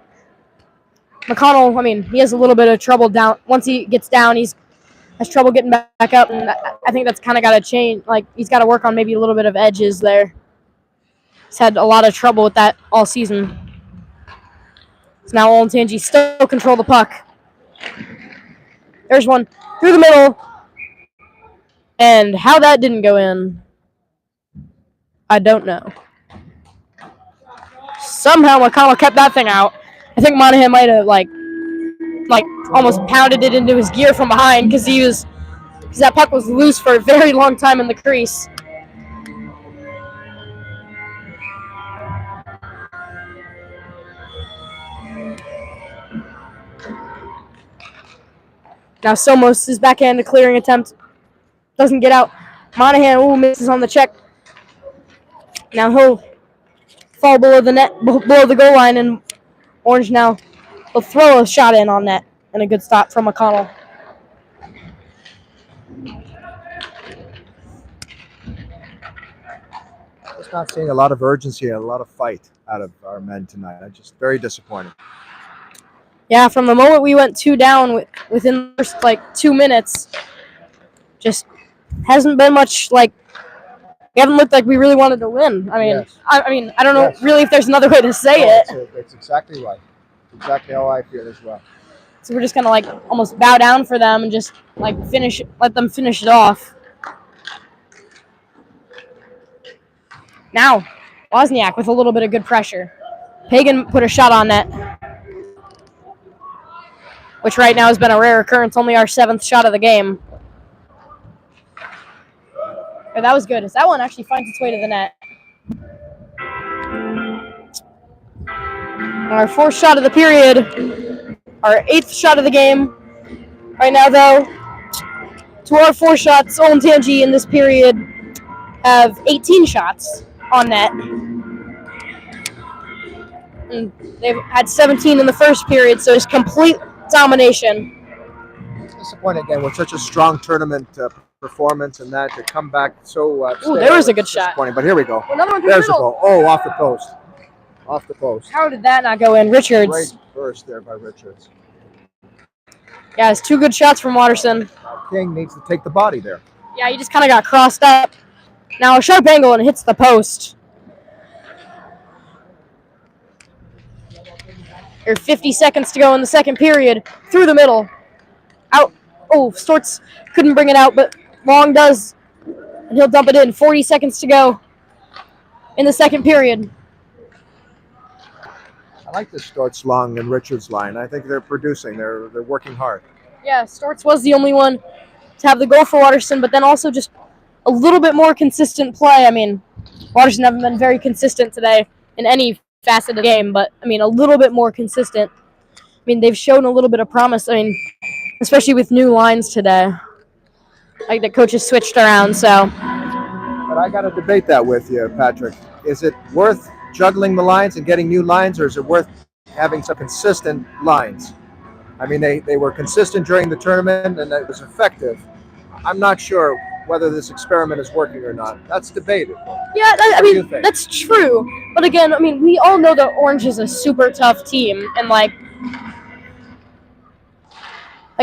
McConnell, he has a little bit of trouble down. Once he gets down, he has trouble getting back up, and I think that's kind of got to change. He's got to work on maybe a little bit of edges there. He's had a lot of trouble with that all season. So now Olentangy still control the puck. There's one through the middle. And how that didn't go in, I don't know. Somehow McConnell kept that thing out. I think Monahan might have almost pounded it into his gear from behind because that puck was loose for a very long time in the crease. Now Somos' backhand clearing attempt doesn't get out. Monahan, misses on the check. Now he'll fall below the net, below the goal line, and Orange now will throw a shot in on net, and a good stop from McConnell. Just not seeing a lot of urgency and a lot of fight out of our men tonight. I'm just very disappointed. Yeah, from the moment we went 2 down within the first 2 minutes, just hasn't been much we haven't looked like we really wanted to win. I mean, Yes. I don't know really if there's another way to say it. It's exactly right. Exactly how I feel as well. So we're just gonna almost bow down for them and just let them finish it off. Now, Wozniak with a little bit of good pressure. Pagan put a shot on net, which right now has been a rare occurrence. Only our 7th shot of the game. Oh, that was good. That one actually finds its way to the net. Our 4th shot of the period. Our 8th shot of the game. Right now, though, to our 4 shots, Olentangy in this period have 18 shots on net. And they've had 17 in the first period, so it's complete domination. Disappointed again with such a strong tournament performance and that to come back so. There was a good shot. But here we go. Another one through There's the the middle. goal. Oh, off the post. Off the post. How did that not go in? Richards. Great burst there by Richards. Yeah, it's 2 good shots from Watterson. King needs to take the body there. Yeah, he just kind of got crossed up. Now a sharp angle and hits the post. There's 50 seconds to go in the second period. Through the middle. Out. Oh, Storts couldn't bring it out, but Long does. And he'll dump it in. 40 seconds to go in the second period. I like the Storts, Long, and Richards line. I think they're producing. They're working hard. Yeah, Storts was the only one to have the goal for Watterson, but then also just a little bit more consistent play. I mean, Watterson haven't been very consistent today in any facet of the game, but I mean, a little bit more consistent. I mean, they've shown a little bit of promise. I mean, especially with new lines today. Like the coaches switched around, so. But I got to debate that with you, Patrick. Is it worth juggling the lines and getting new lines, or is it worth having some consistent lines? I mean, they were consistent during the tournament, and it was effective. I'm not sure whether this experiment is working or not. That's debated. Yeah, I mean, that's true. But again, I mean, we all know that Orange is a super tough team, and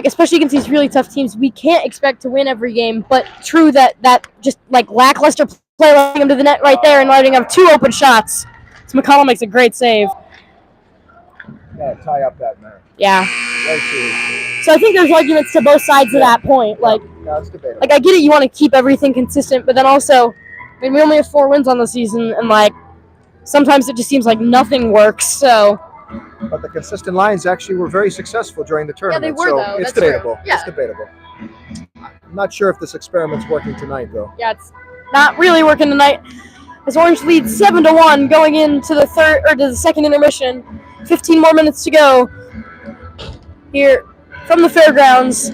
especially against these really tough teams, we can't expect to win every game. But true that just lackluster play, letting him to the net right there and letting him have 2 open shots. So McConnell makes a great save. Yeah, tie up that man. Yeah. Right. So I think there's arguments to both sides of that point. That's debatable. I get it, you want to keep everything consistent, but then also, I mean, we only have 4 wins on the season, and sometimes it just seems like nothing works. So. But the consistent lines actually were very successful during the tournament. Yeah, they were, so though. It's That's debatable. true. Yeah. It's debatable. I'm not sure if this experiment's working tonight, though. Yeah, it's not really working tonight. As Orange leads 7-1 going into the second intermission. 15 more minutes to go here from the fairgrounds.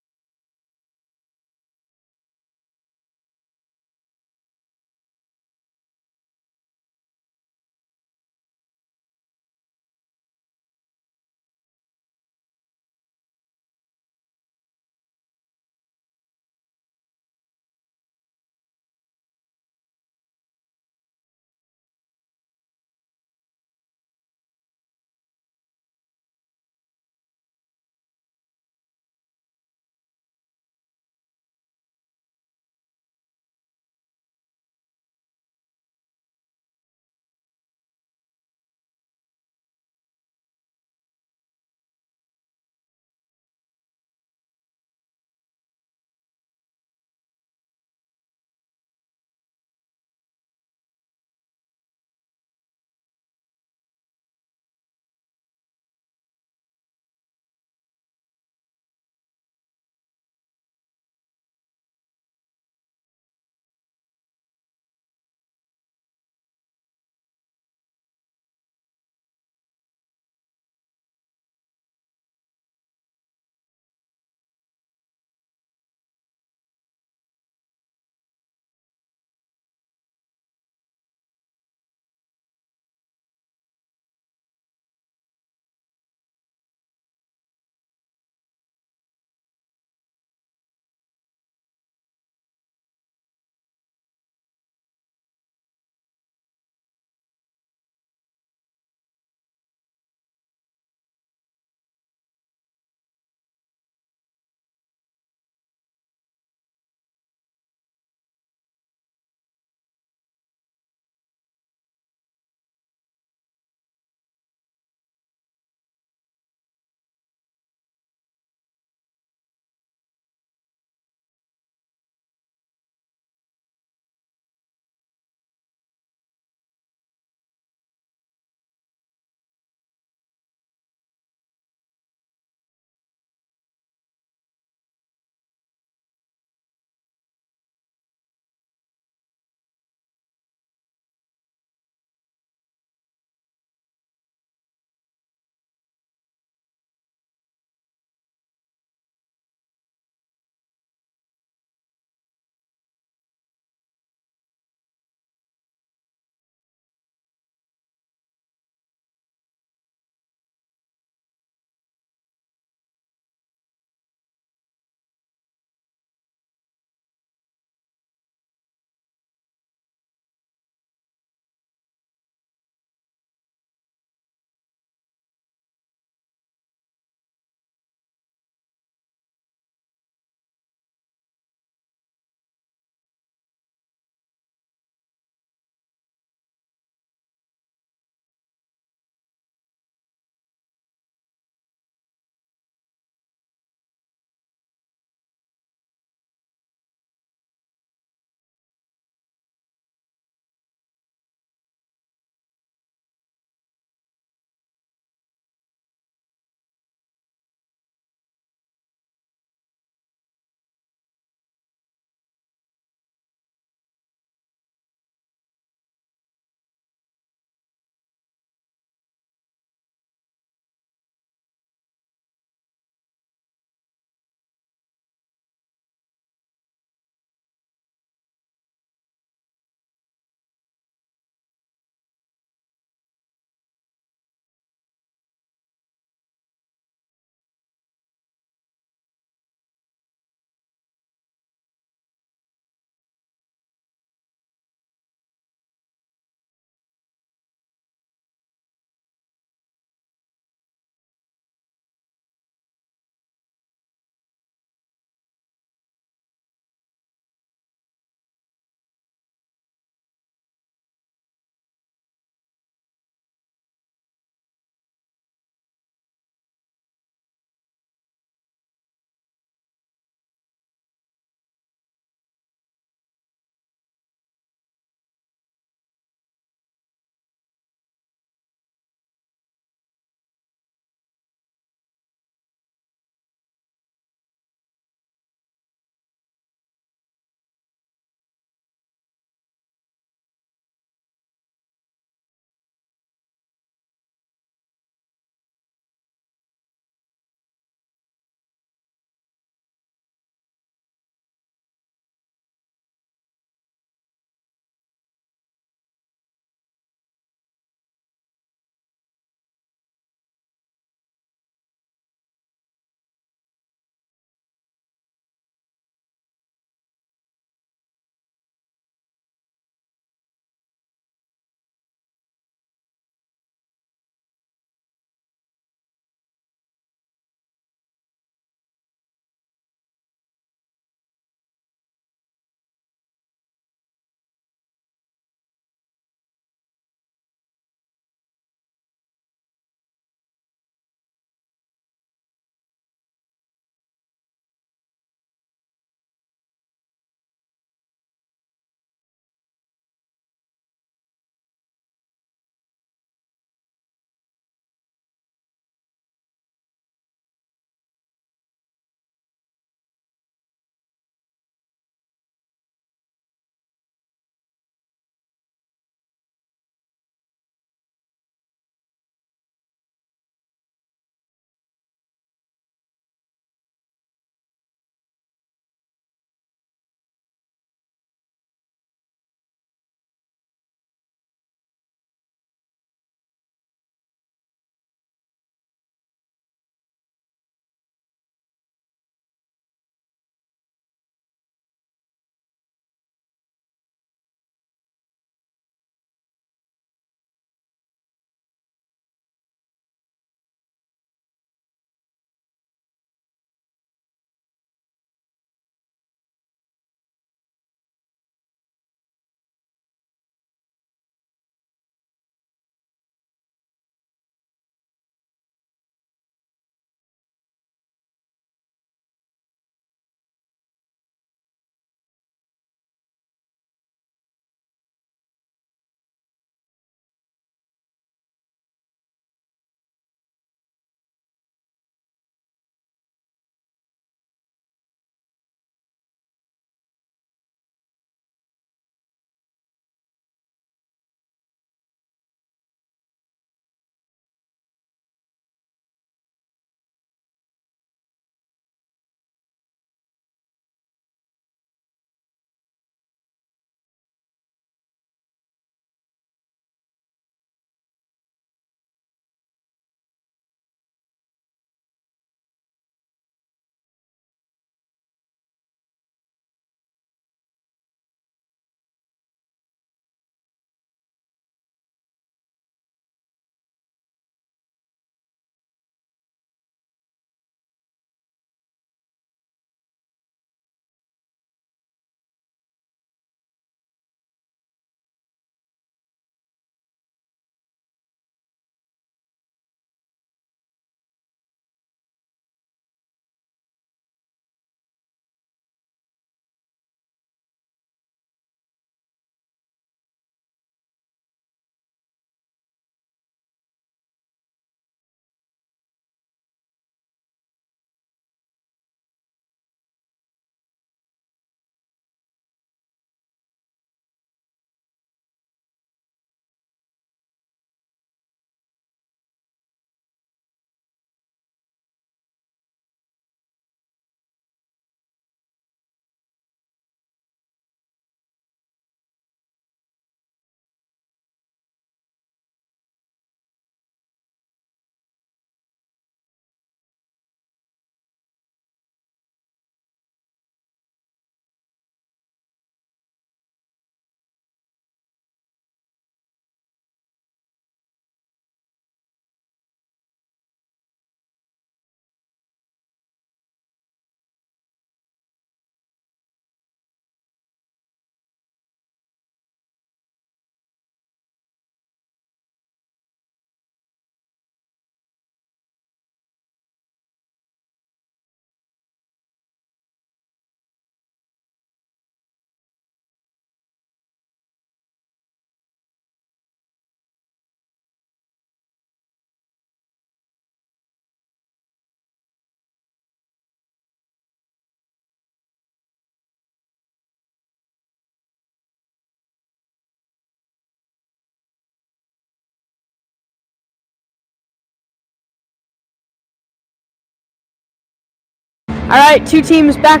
right, two teams back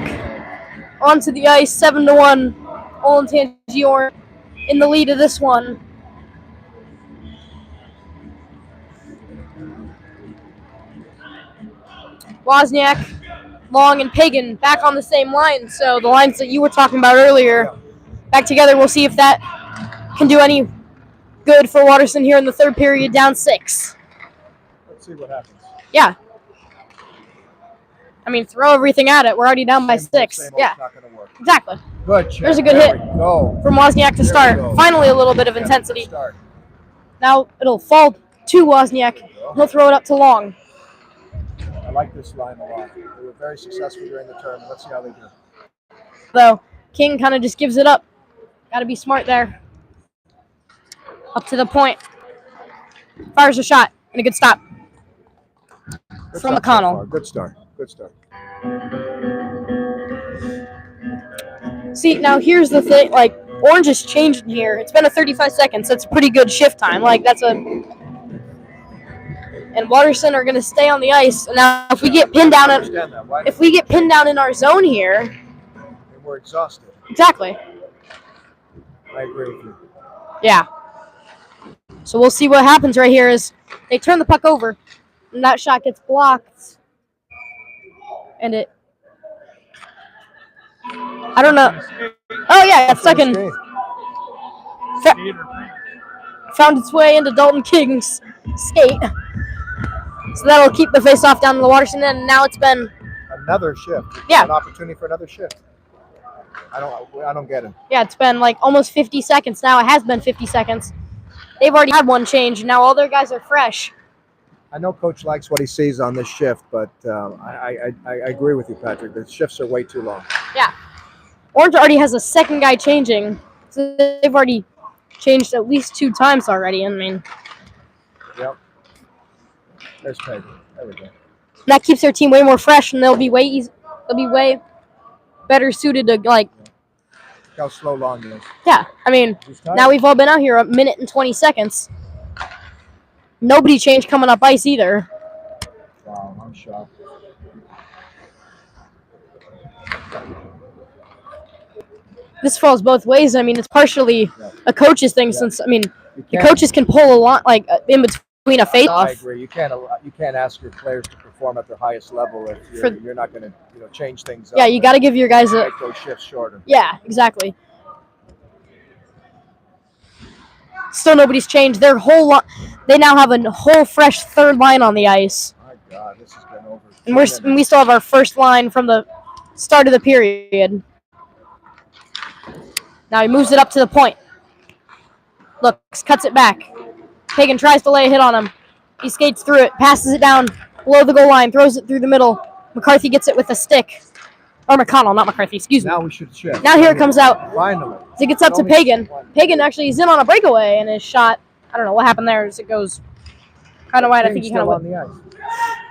onto the ice, 7-1. Olentangy Orange in the lead of this one. Wozniak, Long, and Pagan back on the same line. So the lines that you were talking about earlier, back together. We'll see if that can do any good for Watterson here in the third period, down 6. Let's see what happens. Yeah. I mean, throw everything at it. We're already down by 6. Same Yeah, not gonna work. exactly. Good check. There's a good There hit we go. from Wozniak to There we start. go. Finally, a little bit of Yeah, intensity. good start. Now it'll fall to Wozniak. He'll throw it up to Long. I like this line a lot. They were very successful during the tournament. Let's see how they do. Though King kind of just gives it up. Got to be smart there. Up to the point. Fires a shot and a good stop Good from start McConnell. so far. Good start. Good start. See, now here's the thing. Like, Orange is changing here. It's been a 35 seconds. That's a pretty good shift time. Like, that's a... And Watterson are going to stay on the ice. And now, if we get pinned down in our zone here... We're exhausted. Exactly. I agree with you. Yeah. So we'll see what happens right here is they turn the puck over, and that shot gets blocked. And it... I don't know. Oh, yeah, it's stuck in... Found its way into Dalton King's skate. So that'll keep the face-off down in the Watterson end, and now it's been... Another shift. Yeah. An opportunity for another shift. I don't get it. Yeah, it's been like almost 50 seconds now. It has been 50 seconds. They've already had one change, and now all their guys are fresh. I know Coach likes what he sees on this shift, but I agree with you, Patrick. The shifts are way too long. Yeah. Orange already has a second guy changing. So they've already changed at least 2 times already. I mean... Yep. There's Peggy. There we go. That keeps their team way more fresh, and they'll be way better suited to, like... Look how slow Long is. Yeah, I mean, now we've all been out here a minute and 20 seconds. Nobody changed coming up ice either. Wow, I'm shocked. This falls both ways. I mean, it's partially a coach's thing since, I mean, the coaches can pull a lot, like, in between a face-off. I agree. You can't ask your players to perform at their highest level if you're not going to change things up. Yeah, you got to give your guys a... Make those shifts shorter. Yeah, exactly. Still nobody's changed. Their whole they now have a whole fresh third line on the ice. My God, this has been over. And we still have our first line from the start of the period. Now he moves it up to the point. Looks, cuts it back. Pagan tries to lay a hit on him. He skates through it, passes it down below the goal line, throws it through the middle. McCarthy gets it with a stick. Or McConnell, not McCarthy, excuse me. Now we should shift. Now here it comes out. Finally. As it gets up to Pagan. Pagan actually is in on a breakaway, and his shot, I don't know what happened there, as it goes kind of wide. I think he kind of on the ice.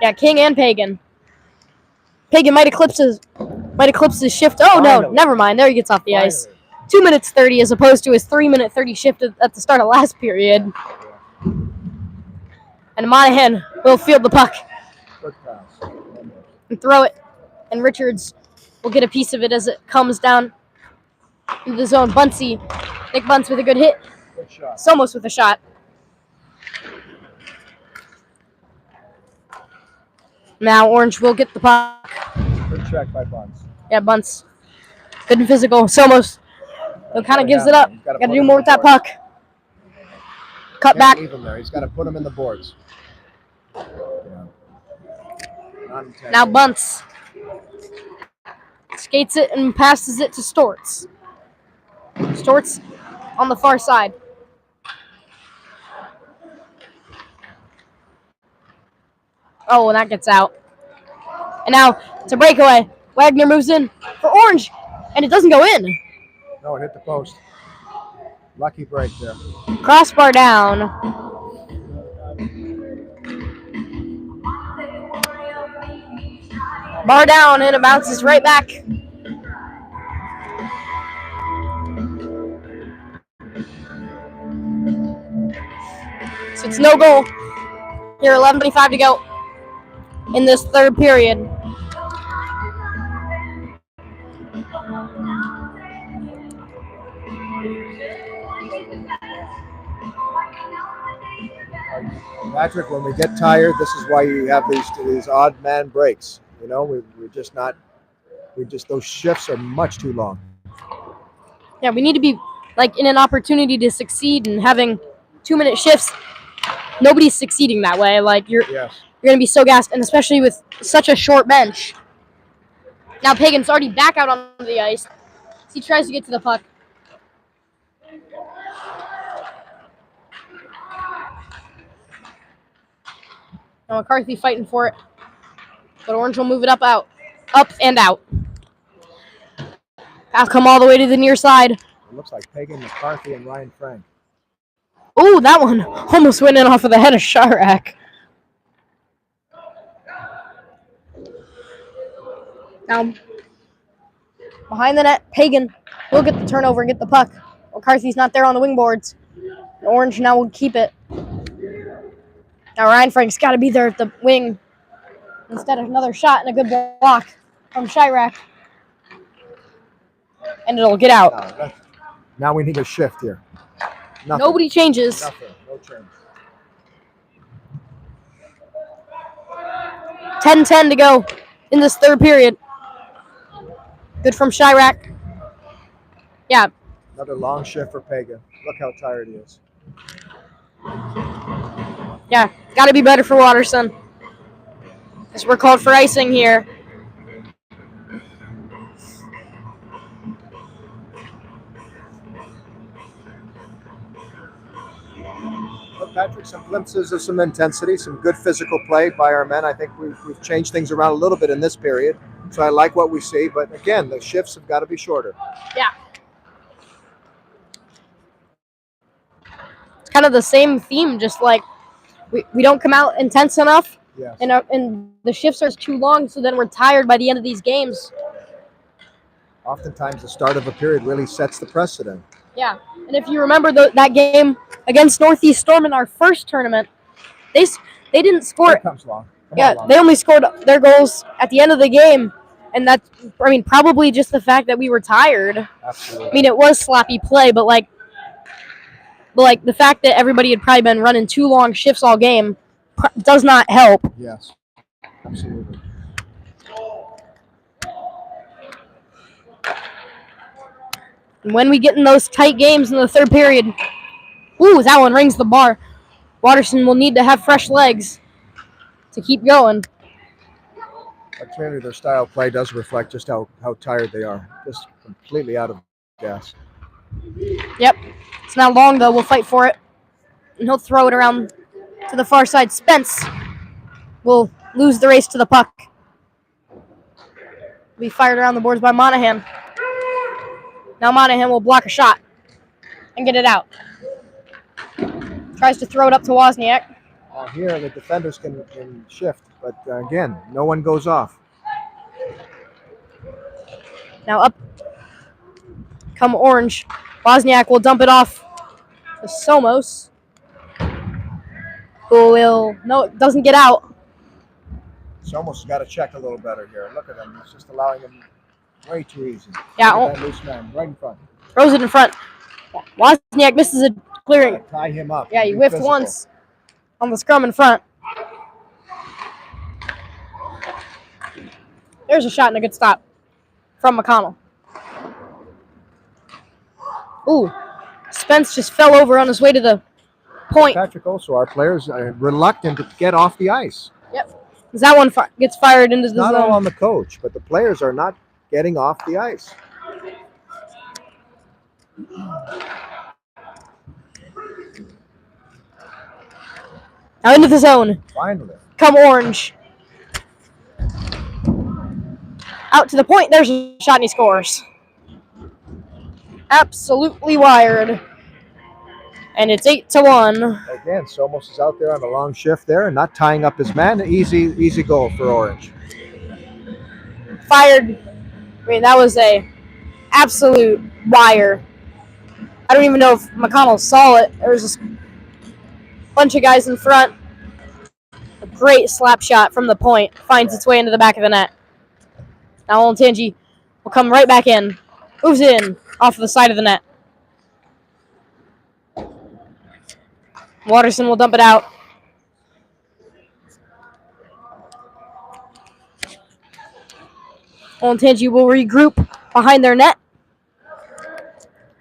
Yeah, King and Pagan. Pagan might eclipse his shift. Oh, no, never mind. There he gets off the ice. 2 minutes 30 as opposed to his 3-minute 30 shift at the start of last period. And Monahan will field the puck. Good pass. And throw it. And Richards will get a piece of it as it comes down into the zone. Bunsey. Nick Bunce with a good hit. Good shot. Somos with a shot. Now Orange will get the puck. Good check by Bunce. Yeah, Bunce. Good and physical. Somos. It kind of gives it up. Got to do more with that puck. Cut back. Leave him there. He's got to put him in the boards. Yeah. Now Bunce skates it and passes it to Storts. Storts on the far side. Oh, and that gets out. And now it's a breakaway. Wagner moves in for Orange, and it doesn't go in. No, it hit the post. Lucky break there. Crossbar down. Bar down, and it bounces right back. So it's no goal. Here, 11:25 to go in this third period. Patrick, when we get tired, this is why you have these odd man breaks. You know, we're just not. Those shifts are much too long. Yeah, we need to be like in an opportunity to succeed, and having 2-minute shifts. Nobody's succeeding that way. Like you're gonna be so gassed, and especially with such a short bench. Now Pagan's already back out on the ice. He tries to get to the puck. Now McCarthy fighting for it, but Orange will move it up and out. Pass come all the way to the near side. It looks like Pagan, McCarthy, and Ryan Frank. Oh, that one almost went in off of the head of Chirac. Now, behind the net, Pagan will get the turnover and get the puck. McCarthy's not there on the wing boards. Orange now will keep it. Now Ryan Frank's got to be there at the wing. Instead of another shot and a good block from Chirac. And it'll get out. Now we need a shift here. Nothing. Nobody changes. Nothing. No change. 10-10 to go in this third period. Good from Chirac. Yeah. Another long shift for Pagan. Look how tired he is. Yeah, got to be better for Watterson. As we're called for icing here. Well, Patrick, some glimpses of some intensity, some good physical play by our men. I think we've changed things around a little bit in this period. So I like what we see. But again, the shifts have got to be shorter. Yeah. It's kind of the same theme, just like we don't come out intense enough. Yes. And the shifts are too long, so then we're tired by the end of these games. Oftentimes the start of a period really sets the precedent. Yeah, and if you remember that game against Northeast Storm in our first tournament, they didn't score. Here comes Long. They only scored their goals at the end of the game, and that's probably just the fact that we were tired. Absolutely. It was sloppy play, but the fact that everybody had probably been running 2 long shifts all game does not help. Yes, absolutely. And when we get in those tight games in the third period, that one rings the bar. Watterson will need to have fresh legs to keep going. But clearly their style of play does reflect just how tired they are. Just completely out of gas. Yep. It's not long, though. We'll fight for it. And he'll throw it around to the far side. Spence will lose the race to the puck. Be fired around the boards by Monahan. Now Monahan will block a shot and get it out. Tries to throw it up to Wozniak. Here the defenders can shift, but again, no one goes off. Now up come Orange. Wozniak will dump it off to Somos. Who it doesn't get out. Somos has got to check a little better here. Look at him. He's just allowing him way too easy. Yeah. That loose man right in front. Throws it in front. Wozniak misses a clearing. Tie him up. Yeah, he whiffed once on the scrum in front. There's a shot and a good stop from McConnell. Spence just fell over on his way to the point. Patrick, also, our players are reluctant to get off the ice. Yep. Because that one gets fired into the zone. Not all on the coach, but the players are not getting off the ice. Now into the zone. Finally. Come Orange. Out to the point. There's a shot and he scores. Absolutely wired. And it's 8-1. Again, Somos is out there on a long shift there and not tying up his man. Easy goal for Orange. Fired. That was a absolute wire. I don't even know if McConnell saw it. There was a bunch of guys in front. A great slap shot from the point. Finds its way into the back of the net. Now Olentangy will come right back in. Moves in off of the side of the net. Watterson will dump it out. Olentangy will regroup behind their net.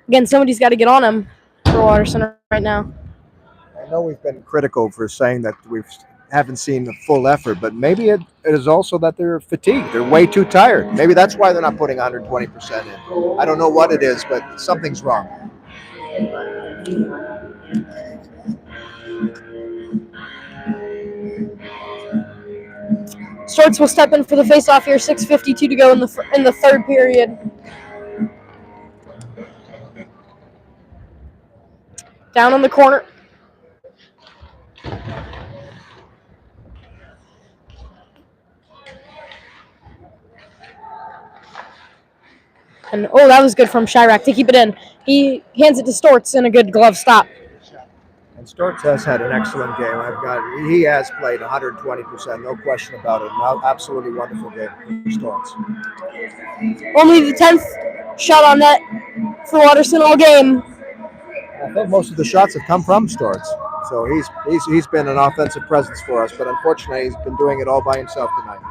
Again, somebody's got to get on him for Watterson right now. I know we've been critical for saying that we haven't seen the full effort, but maybe it is also that they're fatigued. They're way too tired. Maybe that's why they're not putting 120% in. I don't know what it is, but something's wrong. Storts will step in for the face-off here. 6:52 to go in the third period. Down in the corner. And that was good from Chirac to keep it in. He hands it to Storts in a good glove stop. And Storts has had an excellent game. He has played 120%, no question about it. An absolutely wonderful game for Storts. Only the 10th shot on net for Watterson all game. I think most of the shots have come from Storts. So he's been an offensive presence for us, but unfortunately he's been doing it all by himself tonight.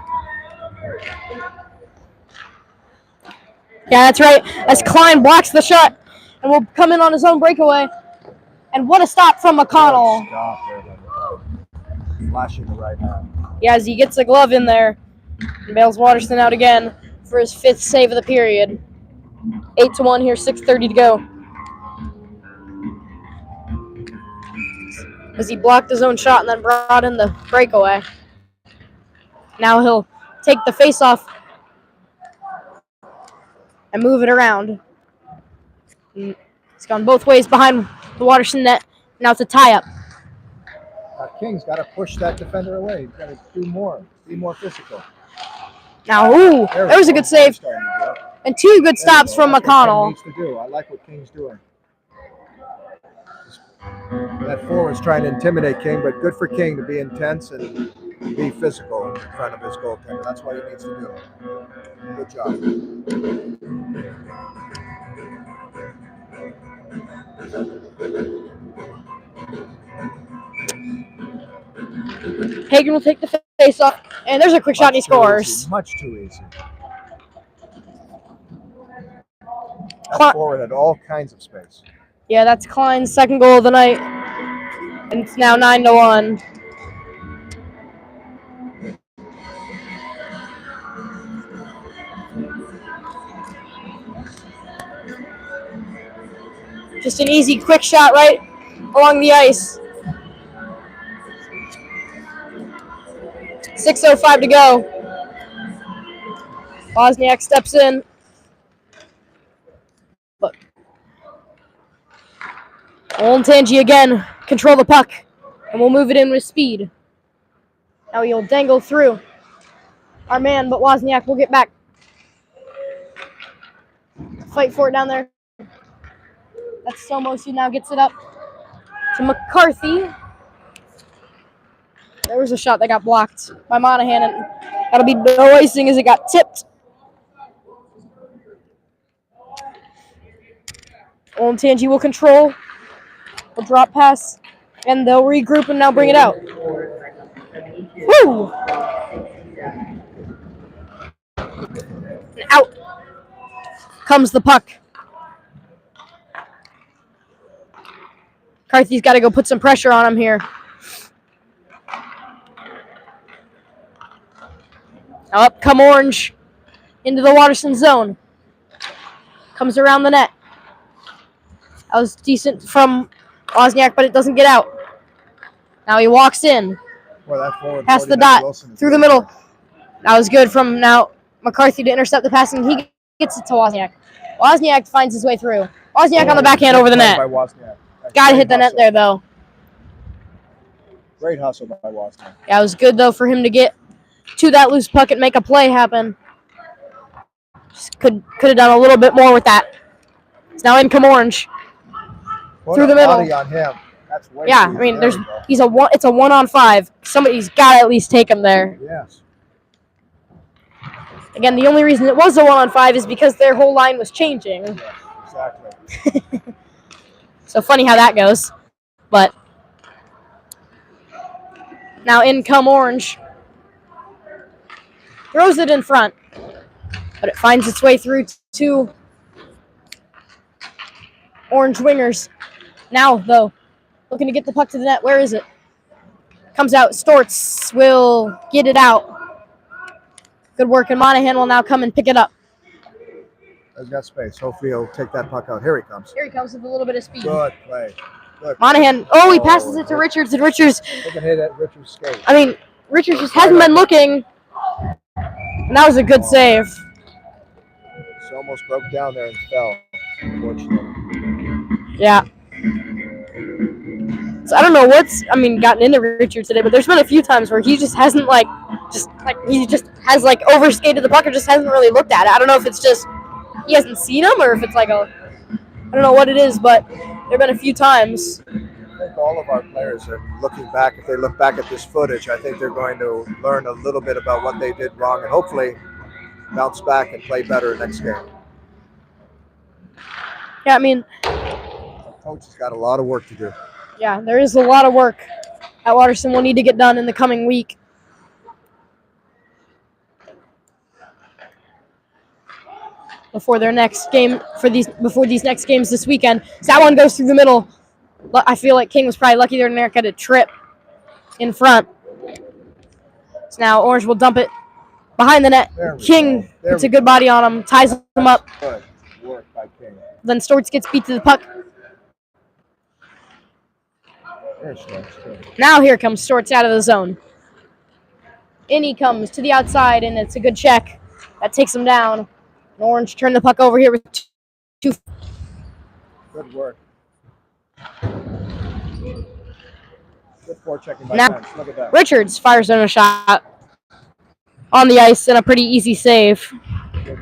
Yeah, that's right. As Klein blocks the shot and will come in on his own breakaway. And what a stop from McConnell. Stop there, flashing the right hand. Yeah, as he gets the glove in there and bails Watterson out again for his 5th save of the period. 8-1 here, 6:30 to go. As he blocked his own shot and then brought in the breakaway. Now he'll take the face-off and move it around. It's gone both ways behind the Watterson net. Now it's a tie-up. King's got to push that defender away. He's got to do more. Be more physical. Now, there was a good save. And 2 good stops from McConnell. Needs to do. I like what King's doing. That forward's trying to intimidate King, but good for King to be intense and be physical in front of his goaltender. That's what he needs to do. Good job. Hagen will take the face off, and there's a quick shot and he scores. Much too easy. That forward had all kinds of space. Yeah, that's Klein's 2nd goal of the night. And it's now 9-1. Just an easy, quick shot right along the ice. 6:05 to go. Wozniak steps in. But Olentangy again control the puck, and we'll move it in with speed. Now he'll dangle through our man, but Wozniak will get back. Fight for it down there. That's Somos who now gets it up to McCarthy. There was a shot that got blocked by Monahan, and that'll be no icing as it got tipped. Olentangy will control. Will drop pass, and they'll regroup and now bring it out. Woo! And out comes the puck. McCarthy's got to go put some pressure on him here. Now up come Orange into the Watterson zone. Comes around the net. That was decent from Wozniak, but it doesn't get out. Now he walks in. Past the dot. Through the middle. That was good from now McCarthy to intercept the pass, and he gets it to Wozniak. Wozniak finds his way through. Wozniak on the backhand over the net. Got to hit the net there, though. Great hustle by Watterson. Yeah, it was good, though, for him to get to that loose puck and make a play happen. Just could have done a little bit more with that. It's now in come Orange. Through the middle. On him. That's way yeah, I mean, it's a 1-on-5. Somebody's got to at least take him there. Yes. Again, the only reason it was a 1-on-5 is because their whole line was changing. Yeah, exactly. So funny how that goes. But Now in come Orange. Throws it in front. But it finds its way through to Orange wingers. Now, though, looking to get the puck to the net. Where is it? Comes out. Storts will get it out. Good work, and Monahan will now come and pick it up. He's got space. Hopefully he'll take that puck out. Here he comes. Here he comes with a little bit of speed. Good play. Good. Monahan, he passes it to Richards, and Richards, Look at hit at Richards' skate. I mean, Richards just hasn't been looking, and that was a good save. She almost broke down there and fell, unfortunately. Yeah. So I don't know gotten into Richards today, but there's been a few times where he just hasn't, he just has, overskated the puck or just hasn't really looked at it. I don't know if it's just he hasn't seen him or if it's I don't know what it is, but there have been a few times. I think all of our players are looking back. If they look back at this footage, I think they're going to learn a little bit about what they did wrong and hopefully bounce back and play better next game. Yeah, I mean, The coach has got a lot of work to do. yeah, there is a lot of work that Watterson will need to get done in the coming week. Before these next games this weekend. So that one goes through the middle. I feel like King was probably lucky there and got a trip in front. So now Orange will dump it behind the net. King puts a good body on him, ties him up. Good work by King. Then Storts gets beat to the puck. There's Storts, too. Now here comes Storts out of the zone. In he comes to the outside, and it's a good check. That takes him down. And Orange turned the puck over here with two. Good work. Good forechecking by Now, Pence. Look at that. Richards fires in a shot on the ice and a pretty easy save. Good check.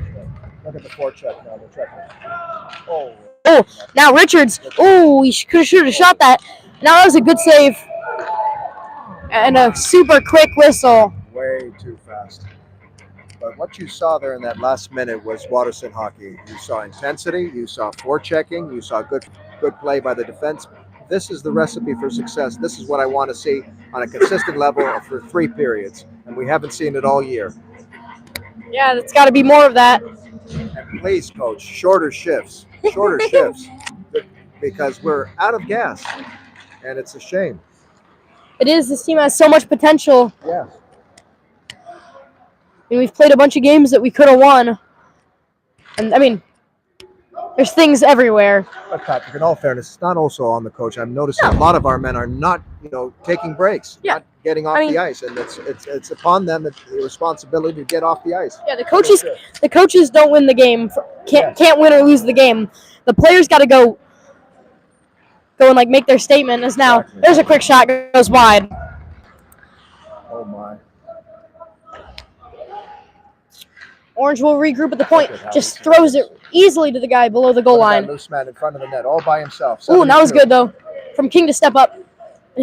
Look at the forecheck now. They're checking. Oh, now Richards. Oh, he should have shot that. Now that was a good save. And a super quick whistle. Way too fast. But what you saw there in that last minute was Watterson hockey. You saw intensity, you saw forechecking, you saw good play by the defense. This is the recipe for success. This is what I want to see on a consistent level for 3 periods. And we haven't seen it all year. Yeah, there's got to be more of that. And please, coach, shorter shifts. Shorter shifts. Because we're out of gas. And it's a shame. It is. This team has so much potential. Yeah. I mean, we've played a bunch of games that we could have won. And, I mean, there's things everywhere. But Patrick, in all fairness, it's not also on the coach. I'm noticing a lot of our men are not, taking breaks, not getting off the ice, and it's upon them the responsibility to get off the ice. Yeah, the coaches don't win the game. Can't win or lose the game. The players got to go and make their statement. As now, there's a quick shot goes wide. Oh my. Orange will regroup at the point. Just throws it easily to the guy below the goal line. Loose man in front of the net, all by himself. Ooh, that was good, though. From King to step up. And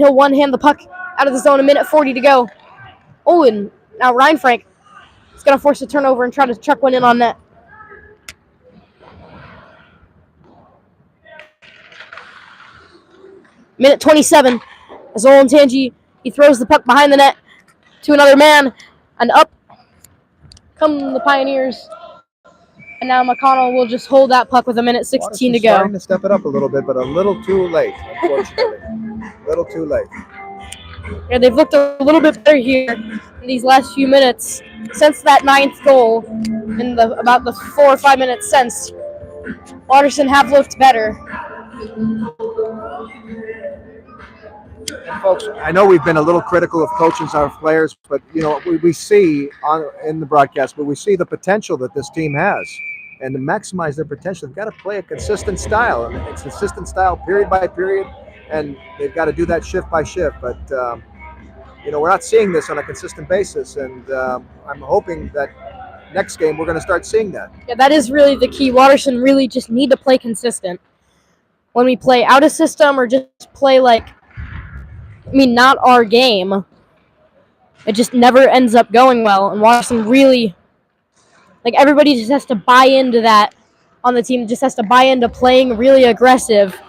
he'll one-hand the puck out of the zone. 1:40 to go. Oh, and now Ryan Frank is going to force a turnover and try to chuck one in on net. Minute 27. As Olentangy, he throws the puck behind the net to another man. And up come the Pioneers. And now McConnell will just hold that puck with 1:16 to go. Starting to step it up a little bit, but a little too late, unfortunately. A little too late. Yeah, they've looked a little bit better here in these last few minutes. Since that 9th goal, in about the 4 or 5 minutes since, Watterson have looked better. And folks, I know we've been a little critical of coaches, our players, but we see in the broadcast, but we see the potential that this team has, and to maximize their potential, they've got to play a consistent style, and it's consistent style period by period, and they've got to do that shift by shift. But we're not seeing this on a consistent basis, and I'm hoping that next game we're going to start seeing that. Yeah, that is really the key. Watterson really just need to play consistent. When we play out of system or just play not our game, it just never ends up going well. And Watterson really, everybody just has to buy into that on the team, just has to buy into playing really aggressive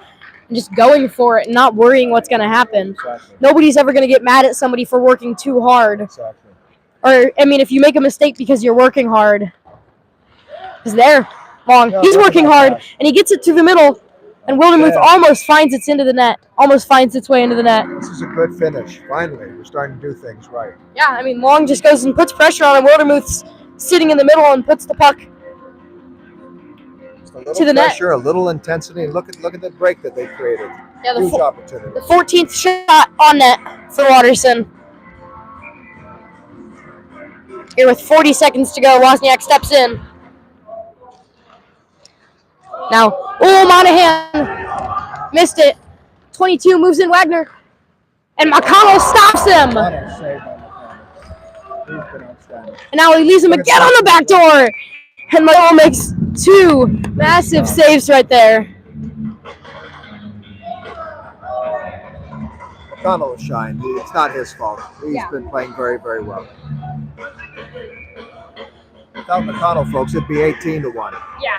and just going for it and not worrying what's going to happen. Exactly. Nobody's ever going to get mad at somebody for working too hard. Exactly. Or, I mean, if you make a mistake because you're working hard. Because they're long. Yeah, He's look at working that hard, pass. and he gets it to the middle, and Wildermuth Yeah. almost finds its into the net. Almost finds its way into the net. This is a good finish. Finally, we're starting to do things right. Yeah, I mean, Long just goes and puts pressure on him. Wildermuth's sitting in the middle and puts the puck. Just a little To the net. pressure, a little intensity, and look at the break that they created. Yeah, Huge opportunity. the 14th shot on net for Watterson. Here with 40 seconds to go, Wozniak steps in. Now, Monahan missed it. 22 moves in Wagner. And McConnell stops him. McConnell saved by McConnell. He's been outstanding. And now he leaves him again on the back door. And McConnell makes 2 massive saves right there. McConnell has shined. It's not his fault. He's been playing very, very well. Without McConnell, folks, it'd be 18-1. Yeah.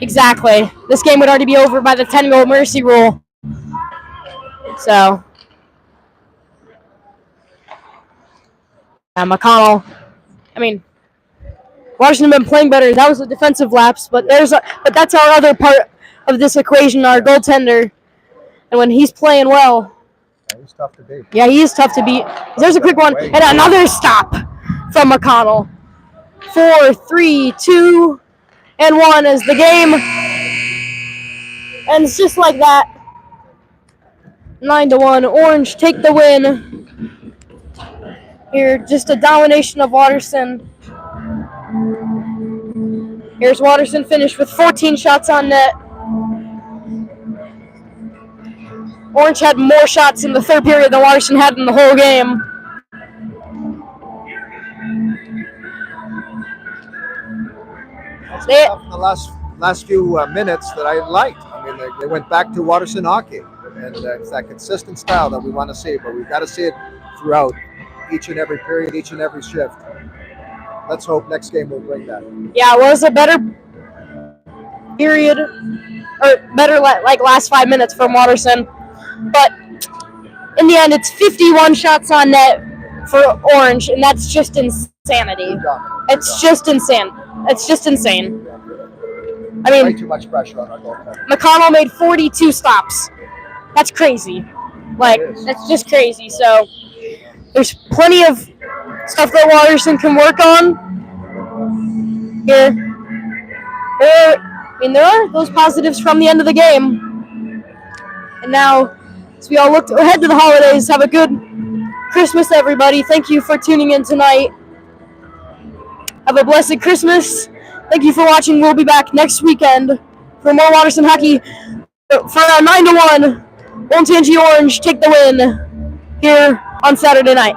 Exactly. This game would already be over by the 10-goal mercy rule. So, McConnell. I mean, Watterson have been playing better. That was a defensive lapse, but that's our other part of this equation, our goaltender. And when he's playing well, Yeah, he's tough to beat. yeah, he is tough to beat. There's a quick one and another stop from McConnell. 4, 3, 2, and 1 as the game ends just like that. 9-1. Orange take the win. Here, just a domination of Watterson. Here's Watterson finished with 14 shots on net. Orange had more shots in the third period than Watterson had in the whole game. That's stuff in the last few minutes that I liked. I mean, they went back to Watterson hockey, and it's that consistent style that we want to see. But we've got to see it throughout each and every period, each and every shift. Let's hope next game will bring that. Yeah, it was a better period, or better like last 5 minutes from Watterson. But in the end, it's 51 shots on net for Orange, and that's just insanity. It's just insane. It's just insane. I Way mean, too much pressure on our goaltender. McConnell made 42 stops. That's crazy. Like, that's just crazy. So, there's plenty of stuff that Watterson can work on here. I mean, there are those positives from the end of the game. And now, as we all look ahead to the holidays, have a good Christmas, everybody. Thank you for tuning in tonight. Have a blessed Christmas. Thank you for watching. We'll be back next weekend for more Watterson hockey. For our 9-1, Olentangy Orange take the win here on Saturday night.